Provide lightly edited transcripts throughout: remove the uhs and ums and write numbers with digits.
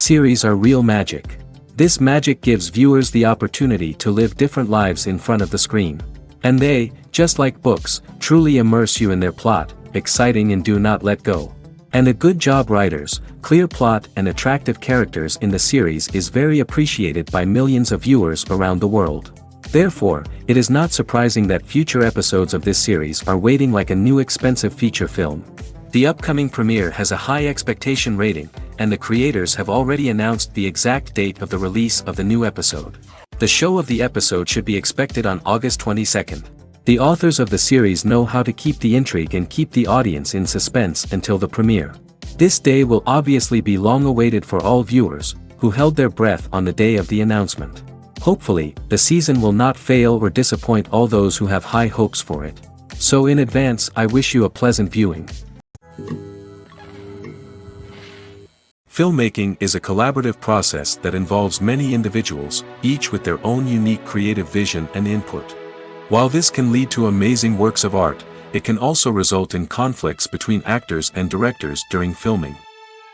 series are real magic. This magic gives viewers the opportunity to live different lives in front of the screen. And they, just like books, truly immerse you in their plot, exciting and do not let go. And a good job writers, clear plot and attractive characters in the series is very appreciated by millions of viewers around the world. Therefore, it is not surprising that future episodes of this series are waiting like a new expensive feature film. The upcoming premiere has a high expectation rating, and the creators have already announced the exact date of the release of the new episode. The show of the episode should be expected on August 22nd. The authors of the series know how to keep the intrigue and keep the audience in suspense until the premiere. This day will obviously be long awaited for all viewers, who held their breath on the day of the announcement. Hopefully, the season will not fail or disappoint all those who have high hopes for it. So in advance, I wish you a pleasant viewing. Filmmaking is a collaborative process that involves many individuals, each with their own unique creative vision and input. While this can lead to amazing works of art, it can also result in conflicts between actors and directors during filming.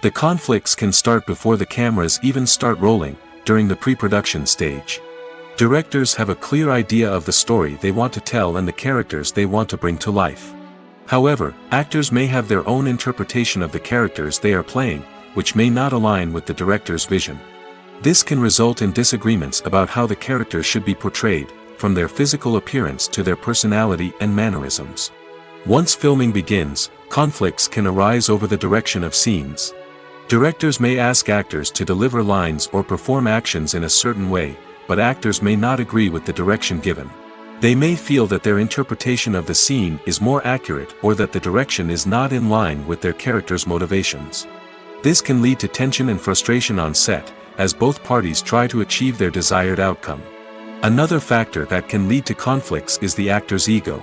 The conflicts can start before the cameras even start rolling, during the pre-production stage. Directors have a clear idea of the story they want to tell and the characters they want to bring to life. However, actors may have their own interpretation of the characters they are playing, which may not align with the director's vision. This can result in disagreements about how the characters should be portrayed, from their physical appearance to their personality and mannerisms. Once filming begins, conflicts can arise over the direction of scenes. Directors may ask actors to deliver lines or perform actions in a certain way, but actors may not agree with the direction given. They may feel that their interpretation of the scene is more accurate or that the direction is not in line with their character's motivations. This can lead to tension and frustration on set, as both parties try to achieve their desired outcome. Another factor that can lead to conflicts is the actor's ego.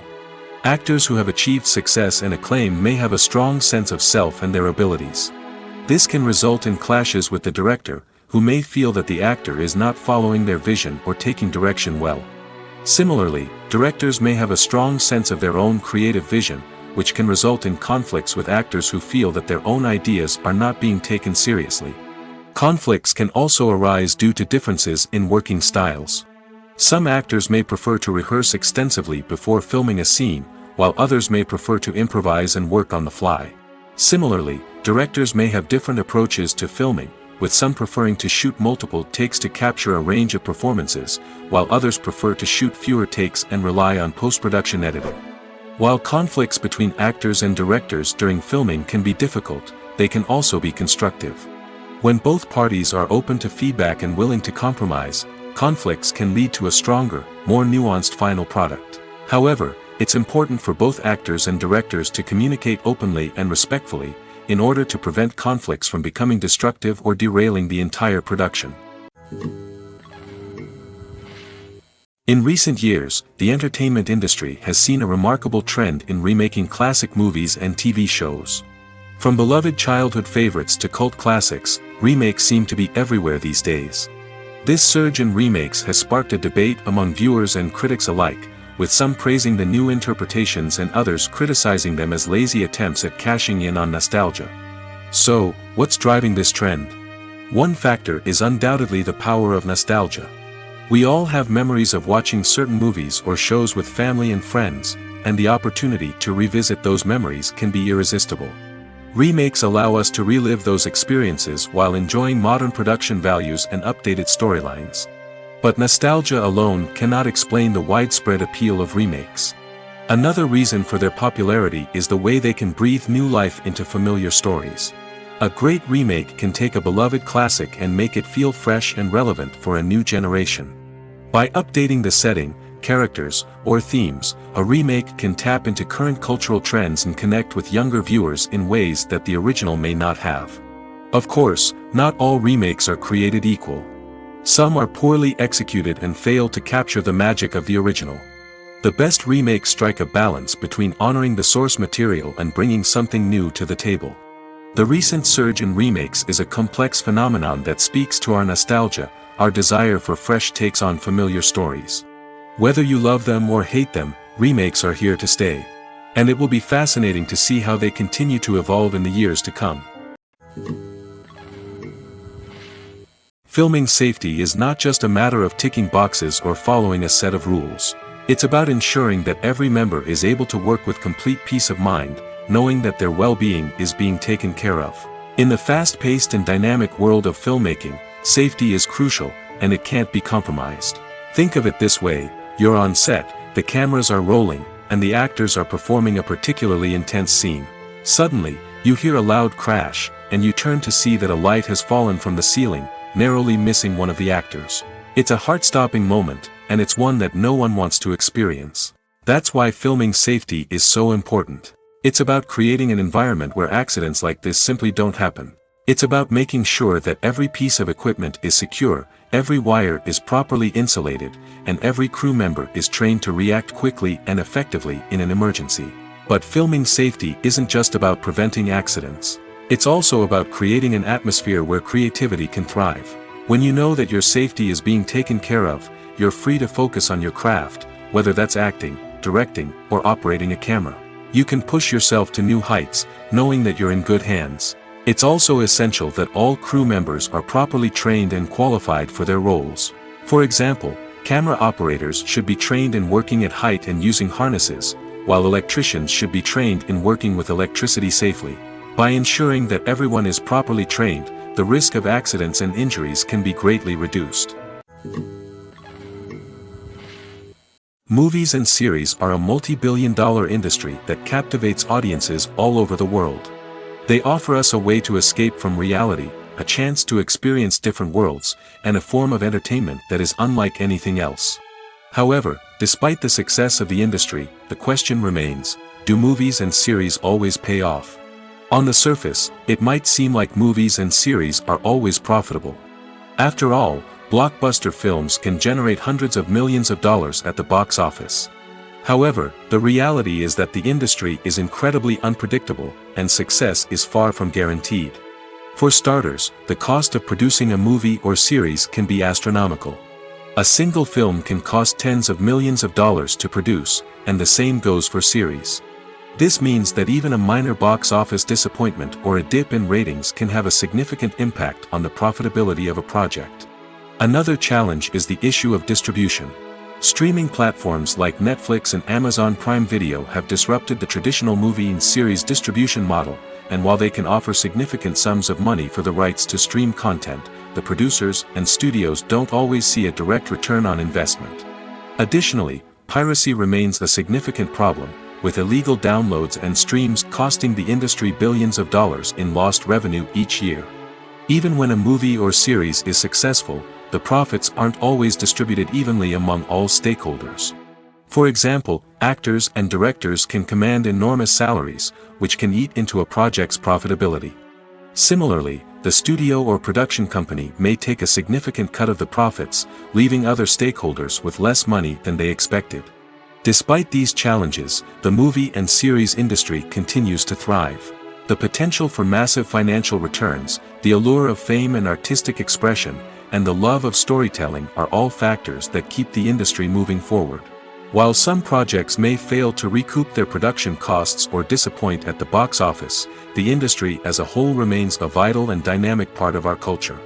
Actors who have achieved success and acclaim may have a strong sense of self and their abilities. This can result in clashes with the director, who may feel that the actor is not following their vision or taking direction well. Similarly, directors may have a strong sense of their own creative vision, which can result in conflicts with actors who feel that their own ideas are not being taken seriously. Conflicts can also arise due to differences in working styles. Some actors may prefer to rehearse extensively before filming a scene, while others may prefer to improvise and work on the fly. Similarly, directors may have different approaches to filming, with some preferring to shoot multiple takes to capture a range of performances, while others prefer to shoot fewer takes and rely on post-production editing. While conflicts between actors and directors during filming can be difficult, they can also be constructive. When both parties are open to feedback and willing to compromise, conflicts can lead to a stronger, more nuanced final product. However, it's important for both actors and directors to communicate openly and respectfully, in order to prevent conflicts from becoming destructive or derailing the entire production. In recent years, the entertainment industry has seen a remarkable trend in remaking classic movies and TV shows. From beloved childhood favorites to cult classics, remakes seem to be everywhere these days. This surge in remakes has sparked a debate among viewers and critics alike, with some praising the new interpretations and others criticizing them as lazy attempts at cashing in on nostalgia. So, what's driving this trend? One factor is undoubtedly the power of nostalgia. We all have memories of watching certain movies or shows with family and friends, and the opportunity to revisit those memories can be irresistible. Remakes allow us to relive those experiences while enjoying modern production values and updated storylines. But nostalgia alone cannot explain the widespread appeal of remakes. Another reason for their popularity is the way they can breathe new life into familiar stories. A great remake can take a beloved classic and make it feel fresh and relevant for a new generation. By updating the setting, characters, or themes, a remake can tap into current cultural trends and connect with younger viewers in ways that the original may not have. Of course, not all remakes are created equal. Some are poorly executed and fail to capture the magic of the original. The best remakes strike a balance between honoring the source material and bringing something new to the table. The recent surge in remakes is a complex phenomenon that speaks to our nostalgia, our desire for fresh takes on familiar stories. Whether you love them or hate them, remakes are here to stay. And it will be fascinating to see how they continue to evolve in the years to come. Filming safety is not just a matter of ticking boxes or following a set of rules. It's about ensuring that every member is able to work with complete peace of mind, knowing that their well-being is being taken care of. In the fast-paced and dynamic world of filmmaking, safety is crucial, and it can't be compromised. Think of it this way: you're on set, the cameras are rolling, and the actors are performing a particularly intense scene. Suddenly, you hear a loud crash, and you turn to see that a light has fallen from the ceiling, narrowly missing one of the actors. It's a heart-stopping moment, and it's one that no one wants to experience. That's why filming safety is so important. It's about creating an environment where accidents like this simply don't happen. It's about making sure that every piece of equipment is secure, every wire is properly insulated, and every crew member is trained to react quickly and effectively in an emergency. But filming safety isn't just about preventing accidents. It's also about creating an atmosphere where creativity can thrive. When you know that your safety is being taken care of, you're free to focus on your craft, whether that's acting, directing, or operating a camera. You can push yourself to new heights, knowing that you're in good hands. It's also essential that all crew members are properly trained and qualified for their roles. For example, camera operators should be trained in working at height and using harnesses, while electricians should be trained in working with electricity safely. By ensuring that everyone is properly trained, the risk of accidents and injuries can be greatly reduced. Movies and series are a multi-billion-dollar industry that captivates audiences all over the world. They offer us a way to escape from reality, a chance to experience different worlds, and a form of entertainment that is unlike anything else. However, despite the success of the industry, the question remains: do movies and series always pay off? On the surface, it might seem like movies and series are always profitable. After all, blockbuster films can generate hundreds of millions of dollars at the box office. However, the reality is that the industry is incredibly unpredictable, and success is far from guaranteed. For starters, the cost of producing a movie or series can be astronomical. A single film can cost tens of millions of dollars to produce, and the same goes for series. This means that even a minor box office disappointment or a dip in ratings can have a significant impact on the profitability of a project. Another challenge is the issue of distribution. Streaming platforms like Netflix and Amazon Prime Video have disrupted the traditional movie and series distribution model, and while they can offer significant sums of money for the rights to stream content, the producers and studios don't always see a direct return on investment. Additionally, piracy remains a significant problem, with illegal downloads and streams costing the industry billions of dollars in lost revenue each year. Even when a movie or series is successful, the profits aren't always distributed evenly among all stakeholders. For example, actors and directors can command enormous salaries, which can eat into a project's profitability. Similarly, the studio or production company may take a significant cut of the profits, leaving other stakeholders with less money than they expected. Despite these challenges, the movie and series industry continues to thrive. The potential for massive financial returns, the allure of fame and artistic expression, and the love of storytelling are all factors that keep the industry moving forward. While some projects may fail to recoup their production costs or disappoint at the box office, the industry as a whole remains a vital and dynamic part of our culture.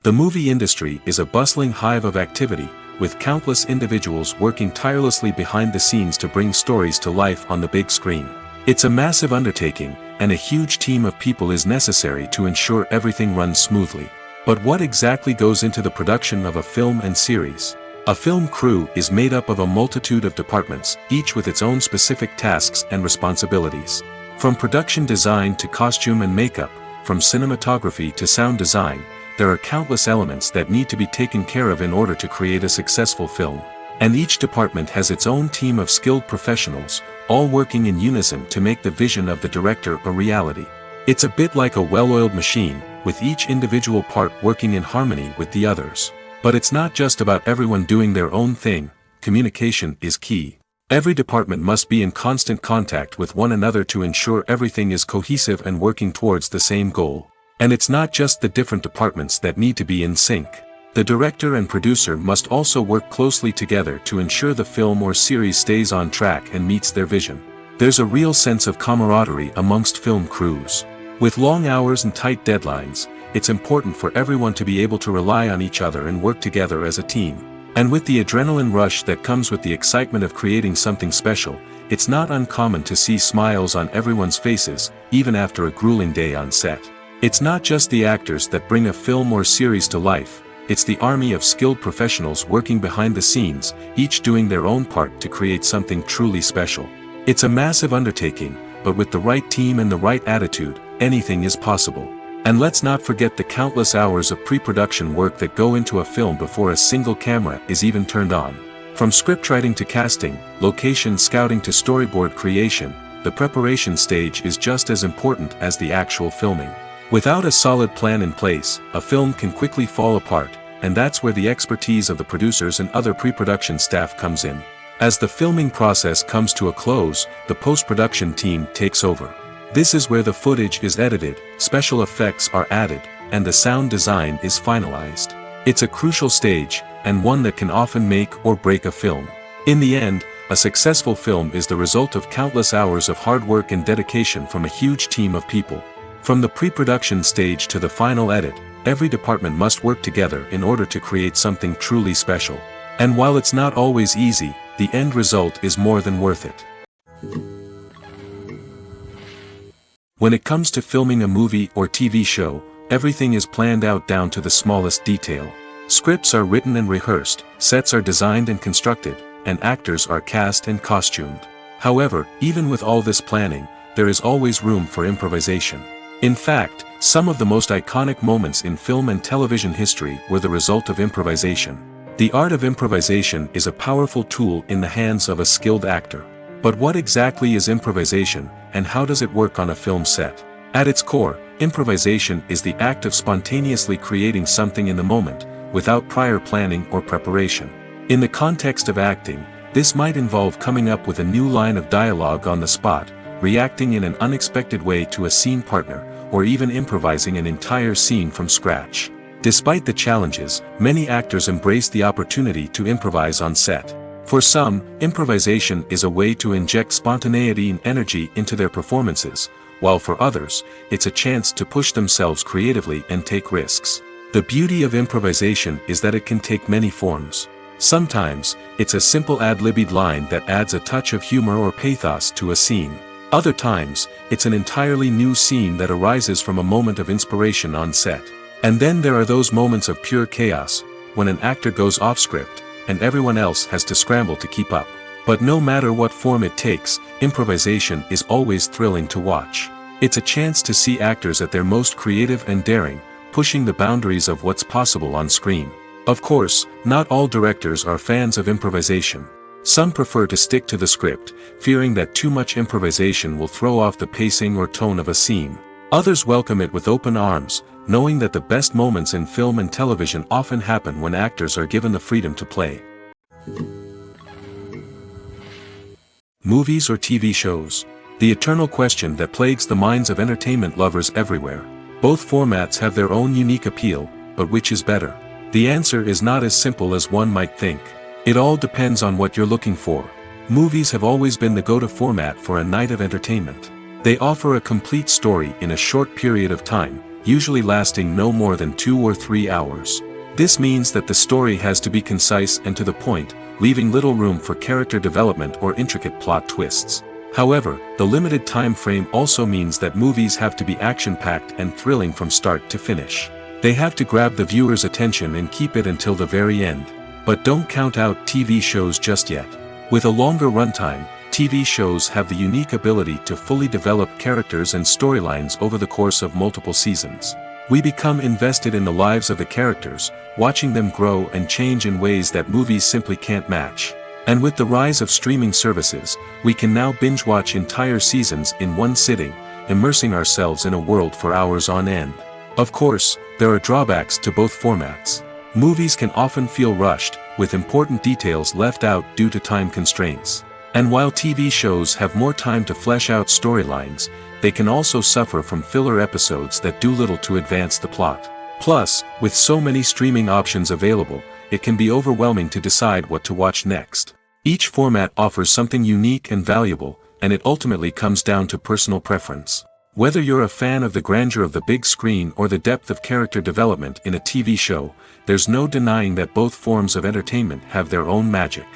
The movie industry is a bustling hive of activity, with countless individuals working tirelessly behind the scenes to bring stories to life on the big screen. It's a massive undertaking, and a huge team of people is necessary to ensure everything runs smoothly. But what exactly goes into the production of a film and series? A film crew is made up of a multitude of departments, each with its own specific tasks and responsibilities. From production design to costume and makeup, from cinematography to sound design, there are countless elements that need to be taken care of in order to create a successful film. And each department has its own team of skilled professionals, all working in unison to make the vision of the director a reality. It's a bit like a well-oiled machine, with each individual part working in harmony with the others. But it's not just about everyone doing their own thing. Communication is key. Every department must be in constant contact with one another to ensure everything is cohesive and working towards the same goal. And it's not just the different departments that need to be in sync. The director and producer must also work closely together to ensure the film or series stays on track and meets their vision. There's a real sense of camaraderie amongst film crews. With long hours and tight deadlines, it's important for everyone to be able to rely on each other and work together as a team. And with the adrenaline rush that comes with the excitement of creating something special, it's not uncommon to see smiles on everyone's faces, even after a grueling day on set. It's not just the actors that bring a film or series to life, it's the army of skilled professionals working behind the scenes, each doing their own part to create something truly special. It's a massive undertaking, but with the right team and the right attitude, anything is possible. And let's not forget the countless hours of pre-production work that go into a film before a single camera is even turned on. From scriptwriting to casting, location scouting to storyboard creation, the preparation stage is just as important as the actual filming. Without a solid plan in place, a film can quickly fall apart, and that's where the expertise of the producers and other pre-production staff comes in. As the filming process comes to a close, the post-production team takes over. This is where the footage is edited, special effects are added, and the sound design is finalized. It's a crucial stage, and one that can often make or break a film. In the end, a successful film is the result of countless hours of hard work and dedication from a huge team of people. From the pre-production stage to the final edit, every department must work together in order to create something truly special. And while it's not always easy, the end result is more than worth it. When it comes to filming a movie or TV show, everything is planned out down to the smallest detail. Scripts are written and rehearsed, sets are designed and constructed, and actors are cast and costumed. However, even with all this planning, there is always room for improvisation. In fact, some of the most iconic moments in film and television history were the result of improvisation. The art of improvisation is a powerful tool in the hands of a skilled actor. But what exactly is improvisation, and how does it work on a film set? At its core, improvisation is the act of spontaneously creating something in the moment, without prior planning or preparation. In the context of acting, this might involve coming up with a new line of dialogue on the spot, reacting in an unexpected way to a scene partner, or even improvising an entire scene from scratch. Despite the challenges, many actors embrace the opportunity to improvise on set. For some, improvisation is a way to inject spontaneity and energy into their performances, while for others, it's a chance to push themselves creatively and take risks. The beauty of improvisation is that it can take many forms. Sometimes, it's a simple ad-libbed line that adds a touch of humor or pathos to a scene. Other times, it's an entirely new scene that arises from a moment of inspiration on set. And then there are those moments of pure chaos, when an actor goes off script, and everyone else has to scramble to keep up. But no matter what form it takes, improvisation is always thrilling to watch. It's a chance to see actors at their most creative and daring, pushing the boundaries of what's possible on screen. Of course, not all directors are fans of improvisation. Some prefer to stick to the script, fearing that too much improvisation will throw off the pacing or tone of a scene. Others welcome it with open arms, knowing that the best moments in film and television often happen when actors are given the freedom to play. Movies or TV shows? The eternal question that plagues the minds of entertainment lovers everywhere. Both formats have their own unique appeal, but which is better? The answer is not as simple as one might think. It all depends on what you're looking for. Movies have always been the go-to format for a night of entertainment. They offer a complete story in a short period of time, usually lasting no more than 2 or 3 hours. This means that the story has to be concise and to the point, leaving little room for character development or intricate plot twists. However, the limited time frame also means that movies have to be action-packed and thrilling from start to finish. They have to grab the viewer's attention and keep it until the very end. But don't count out TV shows just yet. With a longer runtime, TV shows have the unique ability to fully develop characters and storylines over the course of multiple seasons. We become invested in the lives of the characters, watching them grow and change in ways that movies simply can't match. And with the rise of streaming services, we can now binge-watch entire seasons in one sitting, immersing ourselves in a world for hours on end. Of course, there are drawbacks to both formats. Movies can often feel rushed, with important details left out due to time constraints. And while TV shows have more time to flesh out storylines, they can also suffer from filler episodes that do little to advance the plot. Plus, with so many streaming options available, it can be overwhelming to decide what to watch next. Each format offers something unique and valuable, and it ultimately comes down to personal preference. Whether you're a fan of the grandeur of the big screen or the depth of character development in a TV show, there's no denying that both forms of entertainment have their own magic.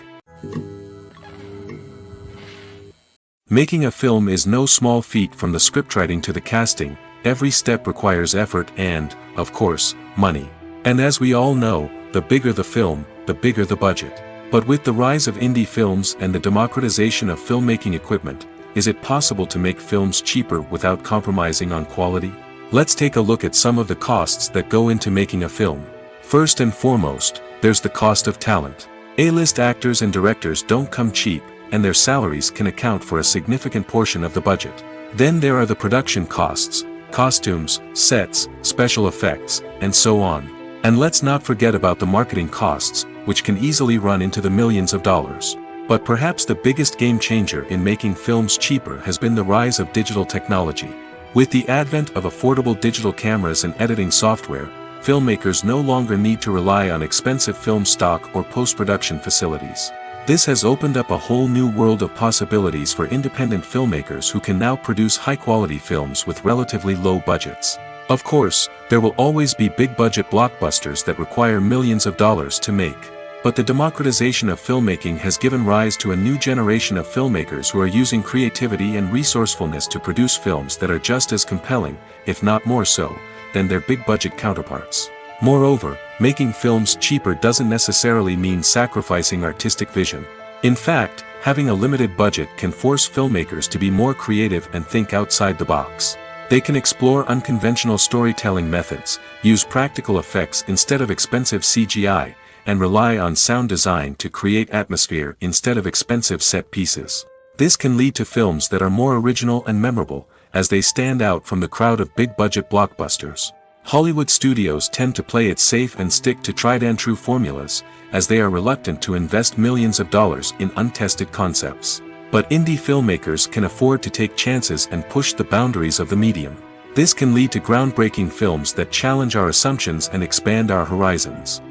Making a film is no small feat. From the scriptwriting to the casting, every step requires effort and, of course, money. And as we all know, the bigger the film, the bigger the budget. But with the rise of indie films and the democratization of filmmaking equipment, is it possible to make films cheaper without compromising on quality? Let's take a look at some of the costs that go into making a film. First and foremost, there's the cost of talent. A-list actors and directors don't come cheap, and their salaries can account for a significant portion of the budget. Then there are the production costs, costumes, sets, special effects, and so on. And let's not forget about the marketing costs, which can easily run into the millions of dollars. But perhaps the biggest game changer in making films cheaper has been the rise of digital technology. With the advent of affordable digital cameras and editing software, filmmakers no longer need to rely on expensive film stock or post-production facilities. This has opened up a whole new world of possibilities for independent filmmakers who can now produce high-quality films with relatively low budgets. Of course, there will always be big-budget blockbusters that require millions of dollars to make. But the democratization of filmmaking has given rise to a new generation of filmmakers who are using creativity and resourcefulness to produce films that are just as compelling, if not more so, than their big-budget counterparts. Moreover, making films cheaper doesn't necessarily mean sacrificing artistic vision. In fact, having a limited budget can force filmmakers to be more creative and think outside the box. They can explore unconventional storytelling methods, use practical effects instead of expensive CGI, and rely on sound design to create atmosphere instead of expensive set pieces. This can lead to films that are more original and memorable, as they stand out from the crowd of big-budget blockbusters. Hollywood studios tend to play it safe and stick to tried-and-true formulas, as they are reluctant to invest millions of dollars in untested concepts. But indie filmmakers can afford to take chances and push the boundaries of the medium. This can lead to groundbreaking films that challenge our assumptions and expand our horizons.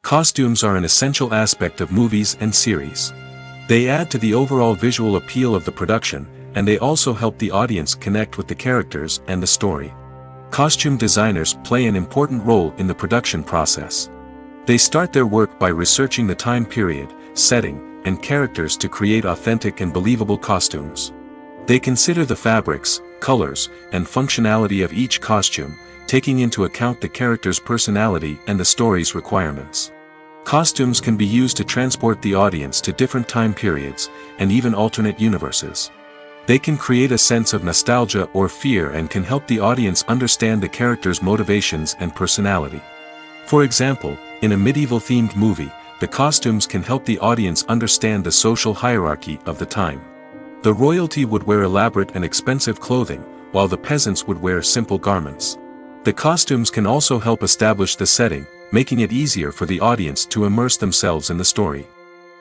Costumes are an essential aspect of movies and series. They add to the overall visual appeal of the production, and they also help the audience connect with the characters and the story. Costume designers play an important role in the production process. They start their work by researching the time period, setting, and characters to create authentic and believable costumes. They consider the fabrics, colors, and functionality of each costume, taking into account the character's personality and the story's requirements. Costumes can be used to transport the audience to different time periods, and even alternate universes. They can create a sense of nostalgia or fear and can help the audience understand the character's motivations and personality. For example, in a medieval-themed movie, the costumes can help the audience understand the social hierarchy of the time. The royalty would wear elaborate and expensive clothing, while the peasants would wear simple garments. The costumes can also help establish the setting, making it easier for the audience to immerse themselves in the story.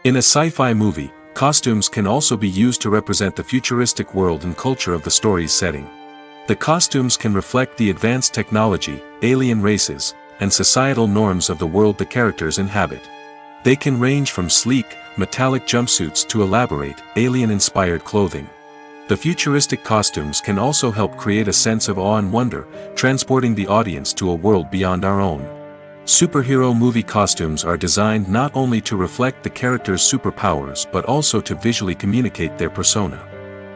In a sci-fi movie, costumes can also be used to represent the futuristic world and culture of the story's setting. The costumes can reflect the advanced technology, alien races, and societal norms of the world the characters inhabit. They can range from sleek, metallic jumpsuits to elaborate, alien-inspired clothing. The futuristic costumes can also help create a sense of awe and wonder, transporting the audience to a world beyond our own. Superhero movie costumes are designed not only to reflect the character's superpowers but also to visually communicate their persona.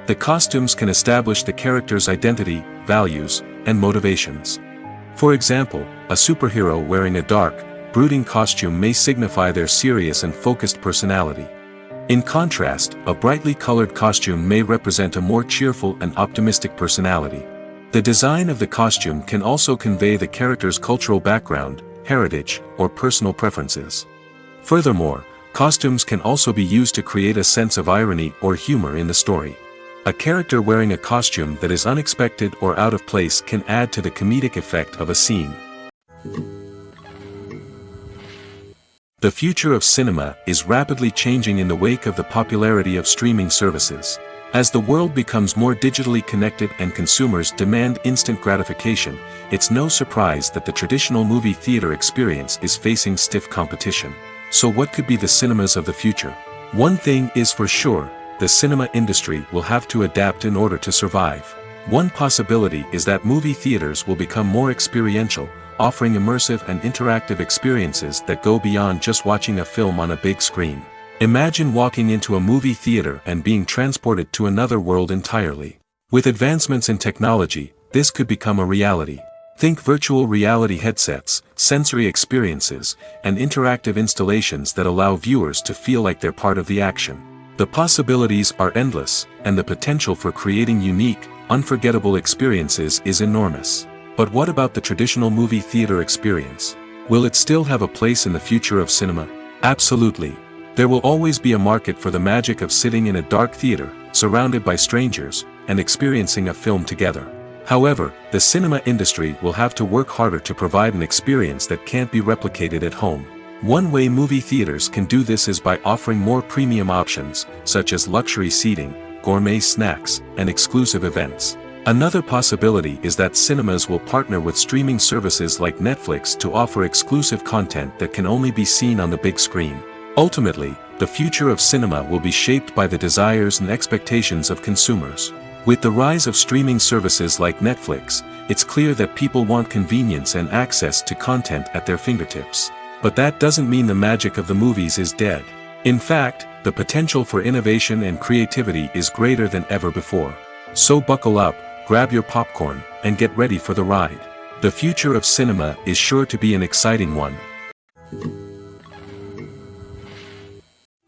The costumes can establish the character's identity, values, and motivations. For example, a superhero wearing a dark, brooding costume may signify their serious and focused personality. In contrast, a brightly colored costume may represent a more cheerful and optimistic personality. The design of the costume can also convey the character's cultural background, heritage, or personal preferences. Furthermore, costumes can also be used to create a sense of irony or humor in the story. A character wearing a costume that is unexpected or out of place can add to the comedic effect of a scene. The future of cinema is rapidly changing in the wake of the popularity of streaming services. As the world becomes more digitally connected and consumers demand instant gratification, it's no surprise that the traditional movie theater experience is facing stiff competition. So what could be the cinemas of the future? One thing is for sure, the cinema industry will have to adapt in order to survive. One possibility is that movie theaters will become more experiential, offering immersive and interactive experiences that go beyond just watching a film on a big screen. Imagine walking into a movie theater and being transported to another world entirely. With advancements in technology, this could become a reality. Think virtual reality headsets, sensory experiences, and interactive installations that allow viewers to feel like they're part of the action. The possibilities are endless, and the potential for creating unique, unforgettable experiences is enormous. But what about the traditional movie theater experience? Will it still have a place in the future of cinema? Absolutely. There will always be a market for the magic of sitting in a dark theater, surrounded by strangers, and experiencing a film together. However, the cinema industry will have to work harder to provide an experience that can't be replicated at home. One way movie theaters can do this is by offering more premium options, such as luxury seating, gourmet snacks, and exclusive events. Another possibility is that cinemas will partner with streaming services like Netflix to offer exclusive content that can only be seen on the big screen. Ultimately, the future of cinema will be shaped by the desires and expectations of consumers. With the rise of streaming services like Netflix, it's clear that people want convenience and access to content at their fingertips. But that doesn't mean the magic of the movies is dead. In fact, the potential for innovation and creativity is greater than ever before. So buckle up, grab your popcorn, and get ready for the ride. The future of cinema is sure to be an exciting one.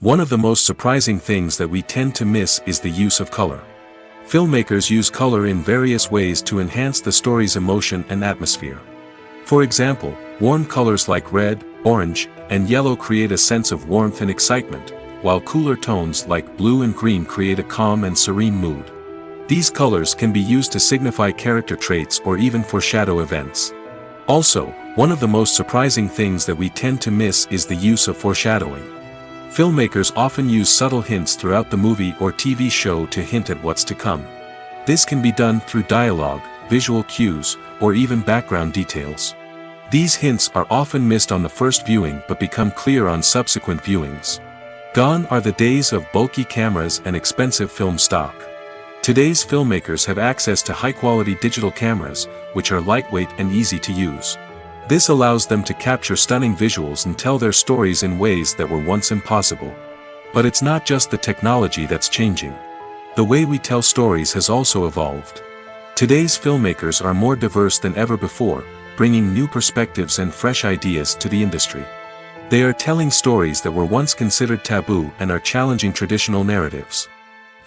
One of the most surprising things that we tend to miss is the use of color. Filmmakers use color in various ways to enhance the story's emotion and atmosphere. For example, warm colors like red, orange, and yellow create a sense of warmth and excitement, while cooler tones like blue and green create a calm and serene mood. These colors can be used to signify character traits or even foreshadow events. Also, one of the most surprising things that we tend to miss is the use of foreshadowing. Filmmakers often use subtle hints throughout the movie or TV show to hint at what's to come. This can be done through dialogue, visual cues, or even background details. These hints are often missed on the first viewing but become clear on subsequent viewings. Gone are the days of bulky cameras and expensive film stock. Today's filmmakers have access to high-quality digital cameras, which are lightweight and easy to use. This allows them to capture stunning visuals and tell their stories in ways that were once impossible. But it's not just the technology that's changing. The way we tell stories has also evolved. Today's filmmakers are more diverse than ever before, bringing new perspectives and fresh ideas to the industry. They are telling stories that were once considered taboo and are challenging traditional narratives.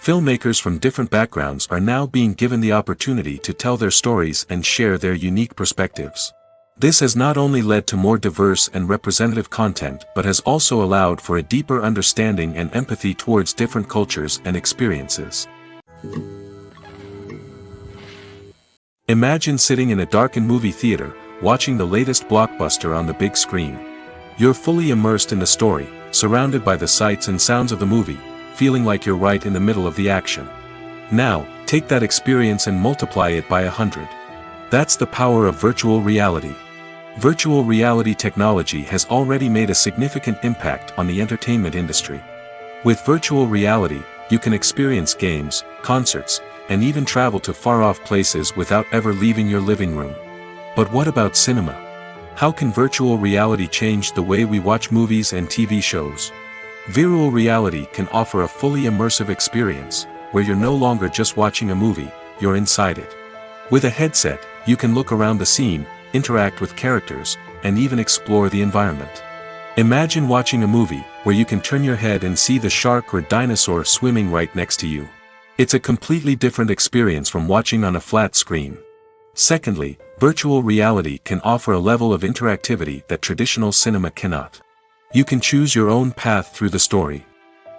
Filmmakers from different backgrounds are now being given the opportunity to tell their stories and share their unique perspectives. This has not only led to more diverse and representative content but has also allowed for a deeper understanding and empathy towards different cultures and experiences. Imagine sitting in a darkened movie theater, watching the latest blockbuster on the big screen. You're fully immersed in the story, surrounded by the sights and sounds of the movie, feeling like you're right in the middle of the action. Now, take that experience and multiply it by 100. That's the power of virtual reality. Virtual reality technology has already made a significant impact on the entertainment industry. With virtual reality, you can experience games, concerts, and even travel to far-off places without ever leaving your living room. But what about cinema? How can virtual reality change the way we watch movies and TV shows? Virtual reality can offer a fully immersive experience, where you're no longer just watching a movie, you're inside it. With a headset, you can look around the scene, interact with characters, and even explore the environment. Imagine watching a movie, where you can turn your head and see the shark or dinosaur swimming right next to you. It's a completely different experience from watching on a flat screen. Secondly, virtual reality can offer a level of interactivity that traditional cinema cannot. You can choose your own path through the story.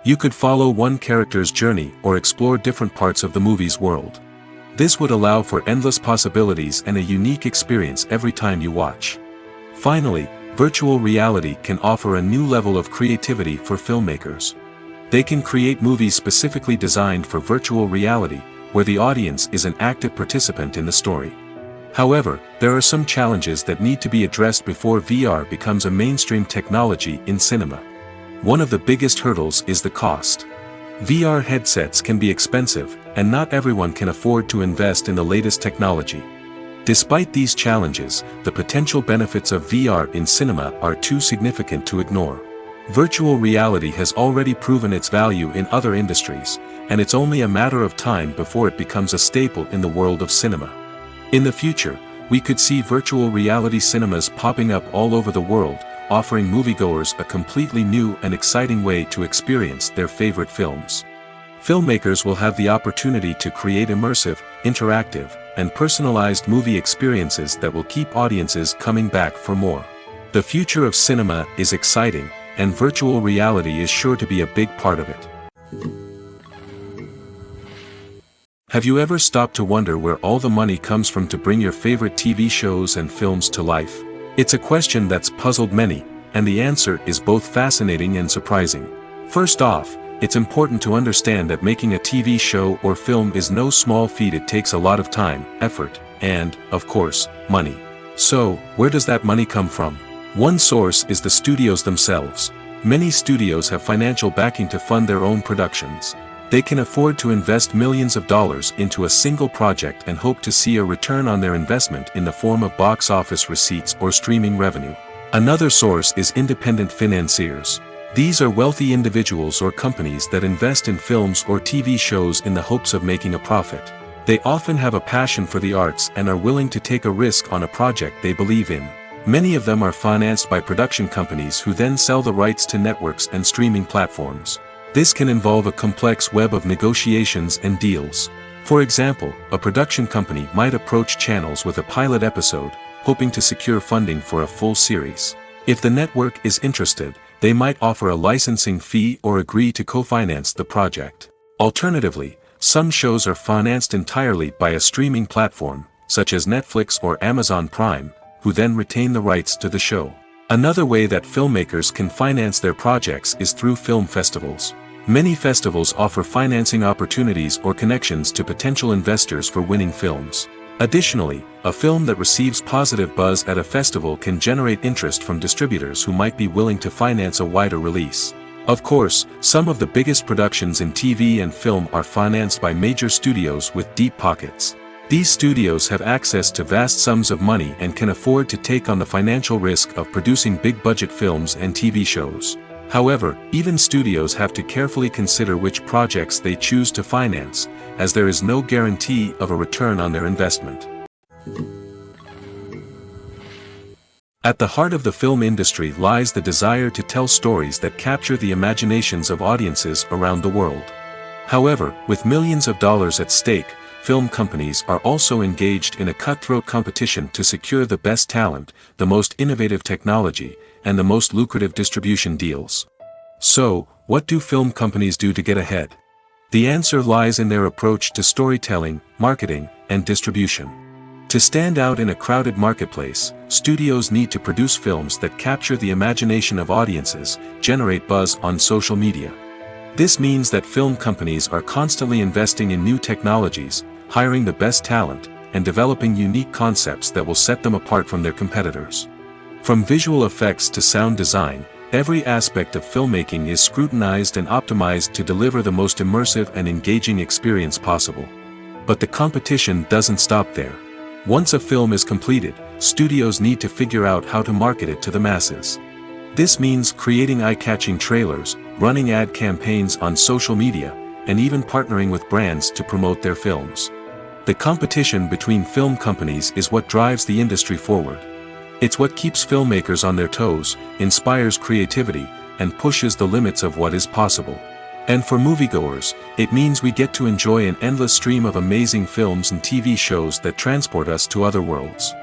You could follow one character's journey or explore different parts of the movie's world. This would allow for endless possibilities and a unique experience every time you watch. Finally, virtual reality can offer a new level of creativity for filmmakers. They can create movies specifically designed for virtual reality, where the audience is an active participant in the story. However, there are some challenges that need to be addressed before VR becomes a mainstream technology in cinema. One of the biggest hurdles is the cost. VR headsets can be expensive, and not everyone can afford to invest in the latest technology. Despite these challenges, the potential benefits of VR in cinema are too significant to ignore. Virtual reality has already proven its value in other industries, and it's only a matter of time before it becomes a staple in the world of cinema. In the future, we could see virtual reality cinemas popping up all over the world, offering moviegoers a completely new and exciting way to experience their favorite films. Filmmakers will have the opportunity to create immersive, interactive, and personalized movie experiences that will keep audiences coming back for more. The future of cinema is exciting, and virtual reality is sure to be a big part of it. Have you ever stopped to wonder where all the money comes from to bring your favorite TV shows and films to life? It's a question that's puzzled many, and the answer is both fascinating and surprising. First off, it's important to understand that making a TV show or film is no small feat. It takes a lot of time, effort, and, of course, money. So, where does that money come from? One source is the studios themselves. Many studios have financial backing to fund their own productions. They can afford to invest millions of dollars into a single project and hope to see a return on their investment in the form of box office receipts or streaming revenue. Another source is independent financiers. These are wealthy individuals or companies that invest in films or TV shows in the hopes of making a profit. They often have a passion for the arts and are willing to take a risk on a project they believe in. Many of them are financed by production companies who then sell the rights to networks and streaming platforms. This can involve a complex web of negotiations and deals. For example, a production company might approach channels with a pilot episode, hoping to secure funding for a full series. If the network is interested, they might offer a licensing fee or agree to co-finance the project. Alternatively, some shows are financed entirely by a streaming platform, such as Netflix or Amazon Prime, who then retain the rights to the show. Another way that filmmakers can finance their projects is through film festivals. Many festivals offer financing opportunities or connections to potential investors for winning films. Additionally, a film that receives positive buzz at a festival can generate interest from distributors who might be willing to finance a wider release. Of course, some of the biggest productions in TV and film are financed by major studios with deep pockets. These studios have access to vast sums of money and can afford to take on the financial risk of producing big-budget films and TV shows. However, even studios have to carefully consider which projects they choose to finance, as there is no guarantee of a return on their investment. At the heart of the film industry lies the desire to tell stories that capture the imaginations of audiences around the world. However, with millions of dollars at stake, film companies are also engaged in a cutthroat competition to secure the best talent, the most innovative technology, and the most lucrative distribution deals. So, what do film companies do to get ahead? The answer lies in their approach to storytelling, marketing, and distribution. To stand out in a crowded marketplace, studios need to produce films that capture the imagination of audiences, generate buzz on social media. This means that film companies are constantly investing in new technologies, hiring the best talent, and developing unique concepts that will set them apart from their competitors. From visual effects to sound design, every aspect of filmmaking is scrutinized and optimized to deliver the most immersive and engaging experience possible. But the competition doesn't stop there. Once a film is completed, studios need to figure out how to market it to the masses. This means creating eye-catching trailers, running ad campaigns on social media, and even partnering with brands to promote their films. The competition between film companies is what drives the industry forward. It's what keeps filmmakers on their toes, inspires creativity, and pushes the limits of what is possible. And for moviegoers, it means we get to enjoy an endless stream of amazing films and TV shows that transport us to other worlds.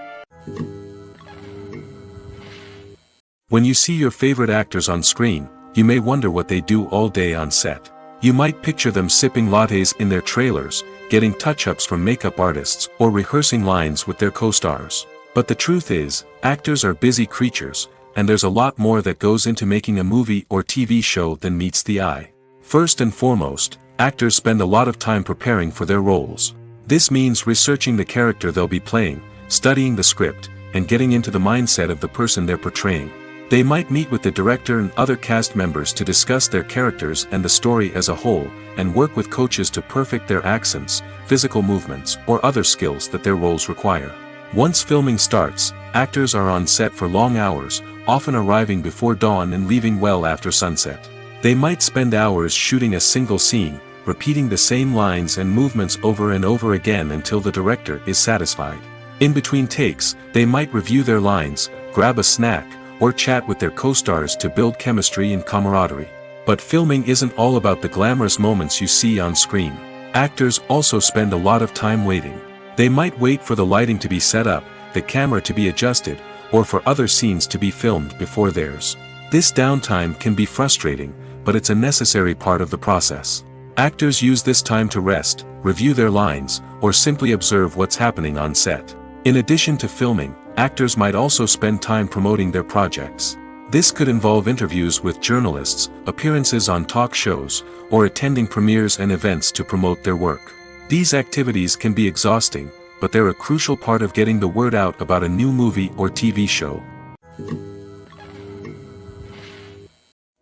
When you see your favorite actors on screen, you may wonder what they do all day on set. You might picture them sipping lattes in their trailers, getting touch-ups from makeup artists, or rehearsing lines with their co-stars. But the truth is, actors are busy creatures, and there's a lot more that goes into making a movie or TV show than meets the eye. First and foremost, actors spend a lot of time preparing for their roles. This means researching the character they'll be playing, studying the script, and getting into the mindset of the person they're portraying. They might meet with the director and other cast members to discuss their characters and the story as a whole, and work with coaches to perfect their accents, physical movements, or other skills that their roles require. Once filming starts, actors are on set for long hours, often arriving before dawn and leaving well after sunset. They might spend hours shooting a single scene, repeating the same lines and movements over and over again until the director is satisfied. In between takes, they might review their lines, grab a snack, or chat with their co-stars to build chemistry and camaraderie. But filming isn't all about the glamorous moments you see on screen. Actors also spend a lot of time waiting. They might wait for the lighting to be set up, the camera to be adjusted, or for other scenes to be filmed before theirs. This downtime can be frustrating, but it's a necessary part of the process. Actors use this time to rest, review their lines, or simply observe what's happening on set. In addition to filming, actors might also spend time promoting their projects. This could involve interviews with journalists, appearances on talk shows, or attending premieres and events to promote their work. These activities can be exhausting, but they're a crucial part of getting the word out about a new movie or TV show.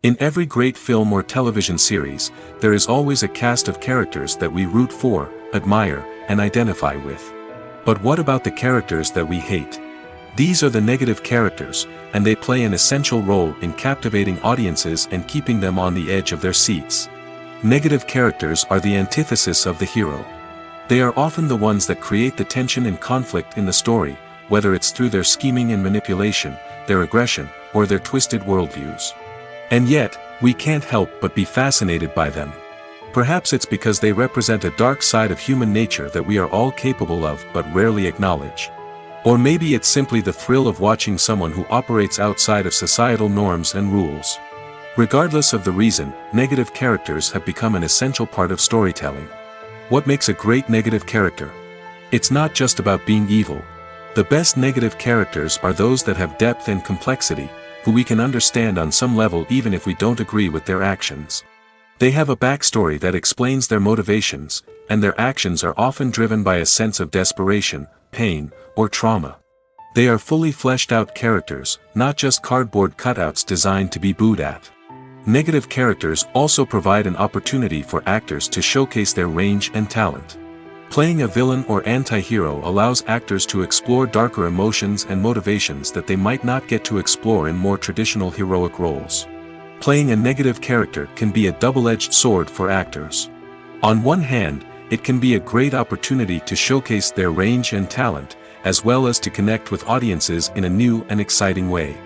In every great film or television series, there is always a cast of characters that we root for, admire, and identify with. But what about the characters that we hate? These are the negative characters, and they play an essential role in captivating audiences and keeping them on the edge of their seats. Negative characters are the antithesis of the hero. They are often the ones that create the tension and conflict in the story, whether it's through their scheming and manipulation, their aggression, or their twisted worldviews. And yet, we can't help but be fascinated by them. Perhaps it's because they represent a dark side of human nature that we are all capable of but rarely acknowledge. Or maybe it's simply the thrill of watching someone who operates outside of societal norms and rules. Regardless of the reason, negative characters have become an essential part of storytelling. What makes a great negative character? It's not just about being evil. The best negative characters are those that have depth and complexity, who we can understand on some level even if we don't agree with their actions. They have a backstory that explains their motivations, and their actions are often driven by a sense of desperation, pain, or trauma. They are fully fleshed out characters, not just cardboard cutouts designed to be booed at. Negative characters also provide an opportunity for actors to showcase their range and talent. Playing a villain or anti-hero allows actors to explore darker emotions and motivations that they might not get to explore in more traditional heroic roles. Playing a negative character can be a double-edged sword for actors. On one hand, it can be a great opportunity to showcase their range and talent, as well as to connect with audiences in a new and exciting way.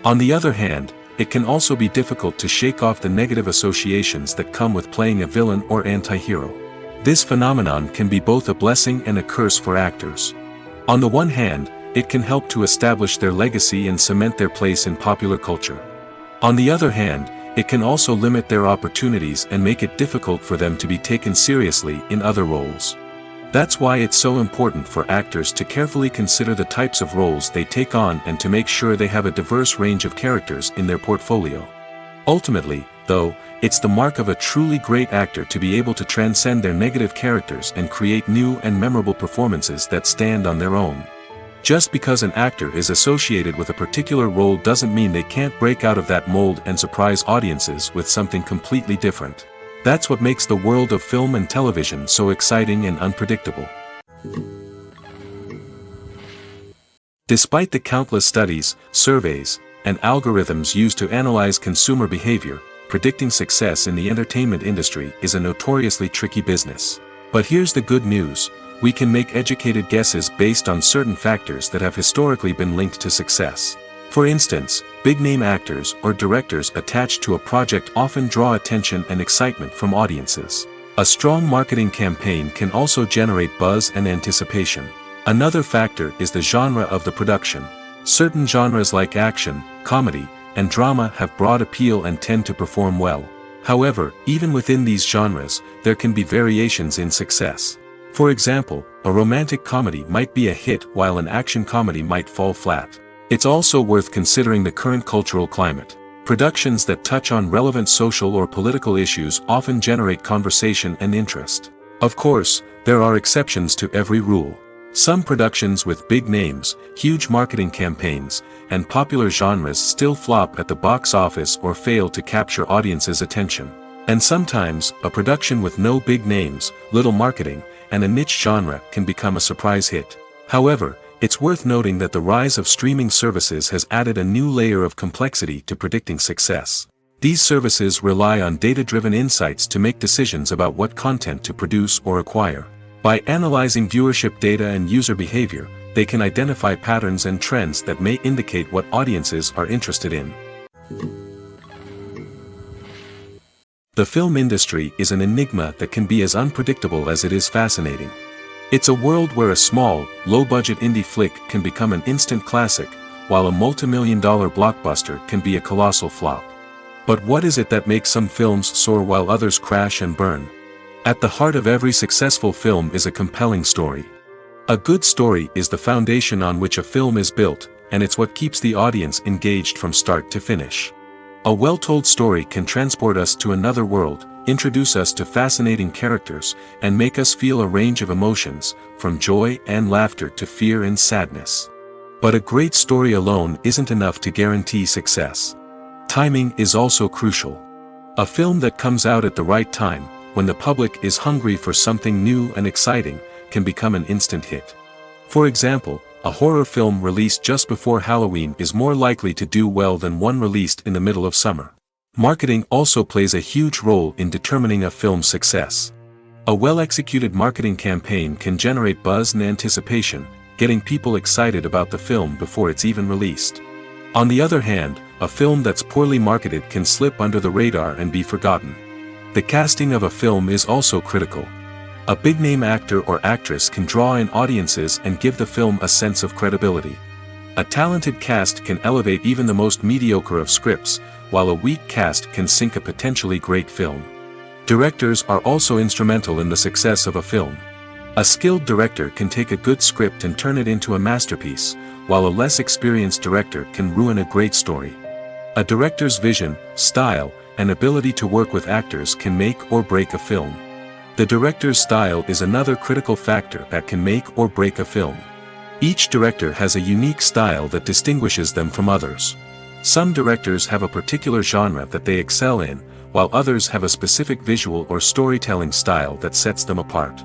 On the other hand, it can also be difficult to shake off the negative associations that come with playing a villain or anti-hero. This phenomenon can be both a blessing and a curse for actors. On the one hand, it can help to establish their legacy and cement their place in popular culture. On the other hand, it can also limit their opportunities and make it difficult for them to be taken seriously in other roles. That's why it's so important for actors to carefully consider the types of roles they take on and to make sure they have a diverse range of characters in their portfolio. Ultimately, though, it's the mark of a truly great actor to be able to transcend their negative characters and create new and memorable performances that stand on their own. Just because an actor is associated with a particular role doesn't mean they can't break out of that mold and surprise audiences with something completely different. That's what makes the world of film and television so exciting and unpredictable. Despite the countless studies, surveys, and algorithms used to analyze consumer behavior, predicting success in the entertainment industry is a notoriously tricky business. But here's the good news. We can make educated guesses based on certain factors that have historically been linked to success. For instance, big-name actors or directors attached to a project often draw attention and excitement from audiences. A strong marketing campaign can also generate buzz and anticipation. Another factor is the genre of the production. Certain genres like action, comedy, and drama have broad appeal and tend to perform well. However, even within these genres, there can be variations in success. For example, a romantic comedy might be a hit while an action comedy might fall flat. It's also worth considering the current cultural climate. Productions that touch on relevant social or political issues often generate conversation and interest. Of course, there are exceptions to every rule. Some productions with big names, huge marketing campaigns, and popular genres still flop at the box office or fail to capture audiences' attention. And sometimes, a production with no big names, little marketing, and a niche genre can become a surprise hit. However, it's worth noting that the rise of streaming services has added a new layer of complexity to predicting success. These services rely on data-driven insights to make decisions about what content to produce or acquire. By analyzing viewership data and user behavior, they can identify patterns and trends that may indicate what audiences are interested in. The film industry is an enigma that can be as unpredictable as it is fascinating. It's a world where a small, low-budget indie flick can become an instant classic, while a multi-million-dollar blockbuster can be a colossal flop. But what is it that makes some films soar while others crash and burn? At the heart of every successful film is a compelling story. A good story is the foundation on which a film is built, and it's what keeps the audience engaged from start to finish. A well-told story can transport us to another world, introduce us to fascinating characters, and make us feel a range of emotions, from joy and laughter to fear and sadness. But a great story alone isn't enough to guarantee success. Timing is also crucial. A film that comes out at the right time, when the public is hungry for something new and exciting, can become an instant hit. For example, a horror film released just before Halloween is more likely to do well than one released in the middle of summer. Marketing also plays a huge role in determining a film's success. A well-executed marketing campaign can generate buzz and anticipation, getting people excited about the film before it's even released. On the other hand, a film that's poorly marketed can slip under the radar and be forgotten. The casting of a film is also critical. A big-name actor or actress can draw in audiences and give the film a sense of credibility. A talented cast can elevate even the most mediocre of scripts, while a weak cast can sink a potentially great film. Directors are also instrumental in the success of a film. A skilled director can take a good script and turn it into a masterpiece, while a less experienced director can ruin a great story. A director's vision, style, and ability to work with actors can make or break a film. The director's style is another critical factor that can make or break a film. Each director has a unique style that distinguishes them from others. Some directors have a particular genre that they excel in, while others have a specific visual or storytelling style that sets them apart.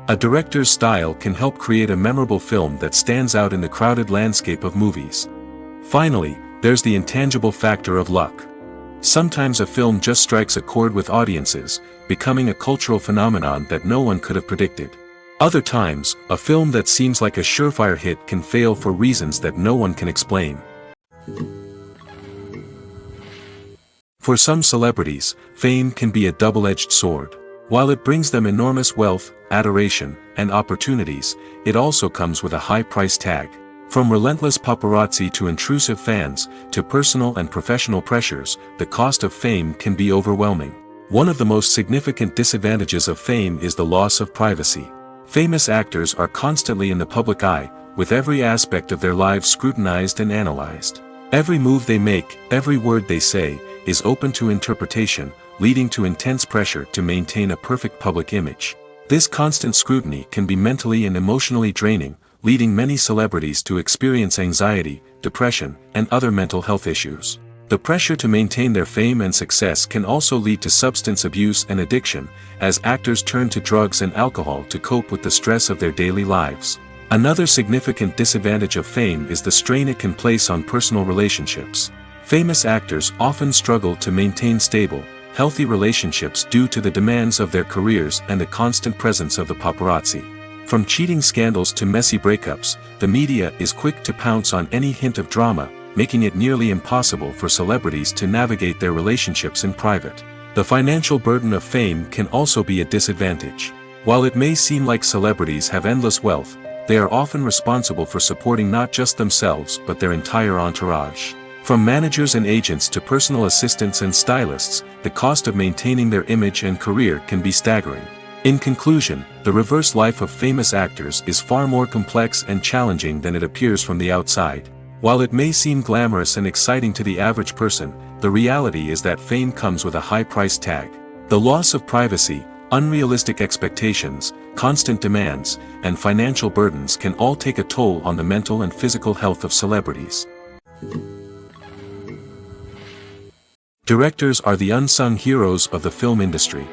A director's style can help create a memorable film that stands out in the crowded landscape of movies. Finally, there's the intangible factor of luck. Sometimes a film just strikes a chord with audiences, becoming a cultural phenomenon that no one could have predicted. Other times, a film that seems like a surefire hit can fail for reasons that no one can explain. For some celebrities, fame can be a double-edged sword. While it brings them enormous wealth, adoration, and opportunities, it also comes with a high price tag. From relentless paparazzi to intrusive fans, to personal and professional pressures, the cost of fame can be overwhelming. One of the most significant disadvantages of fame is the loss of privacy. Famous actors are constantly in the public eye, with every aspect of their lives scrutinized and analyzed. Every move they make, every word they say, is open to interpretation, leading to intense pressure to maintain a perfect public image. This constant scrutiny can be mentally and emotionally draining, leading many celebrities to experience anxiety, depression, and other mental health issues. The pressure to maintain their fame and success can also lead to substance abuse and addiction, as actors turn to drugs and alcohol to cope with the stress of their daily lives. Another significant disadvantage of fame is the strain it can place on personal relationships. Famous actors often struggle to maintain stable, healthy relationships due to the demands of their careers and the constant presence of the paparazzi. From cheating scandals to messy breakups, the media is quick to pounce on any hint of drama, making it nearly impossible for celebrities to navigate their relationships in private. The financial burden of fame can also be a disadvantage. While it may seem like celebrities have endless wealth, they are often responsible for supporting not just themselves but their entire entourage. From managers and agents to personal assistants and stylists, the cost of maintaining their image and career can be staggering. In conclusion, the reverse life of famous actors is far more complex and challenging than it appears from the outside. While it may seem glamorous and exciting to the average person, the reality is that fame comes with a high price tag. The loss of privacy, Unrealistic expectations, constant demands, and financial burdens can all take a toll on the mental and physical health of celebrities. Directors are the unsung heroes of the film industry.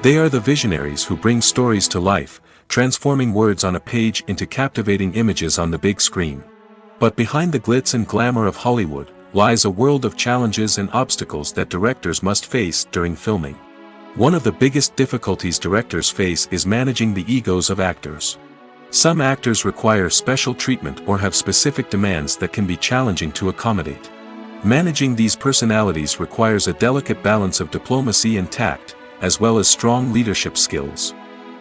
They are the visionaries who bring stories to life, transforming words on a page into captivating images on the big screen. But behind the glitz and glamour of Hollywood lies a world of challenges and obstacles that directors must face during filming. One of the biggest difficulties directors face is managing the egos of actors. Some actors require special treatment or have specific demands that can be challenging to accommodate. Managing these personalities requires a delicate balance of diplomacy and tact, as well as strong leadership skills.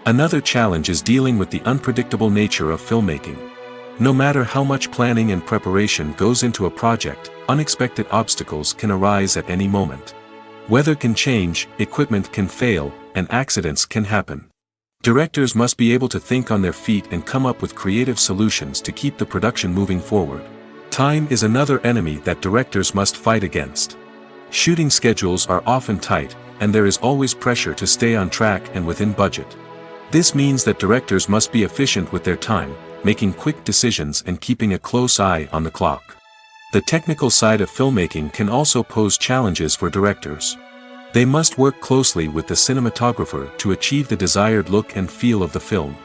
Another challenge is dealing with the unpredictable nature of filmmaking. No matter how much planning and preparation goes into a project, unexpected obstacles can arise at any moment. Weather can change, equipment can fail, and accidents can happen. Directors must be able to think on their feet and come up with creative solutions to keep the production moving forward. Time is another enemy that directors must fight against. Shooting schedules are often tight, and there is always pressure to stay on track and within budget. This means that directors must be efficient with their time, making quick decisions and keeping a close eye on the clock. The technical side of filmmaking can also pose challenges for directors. They must work closely with the cinematographer to achieve the desired look and feel of the film.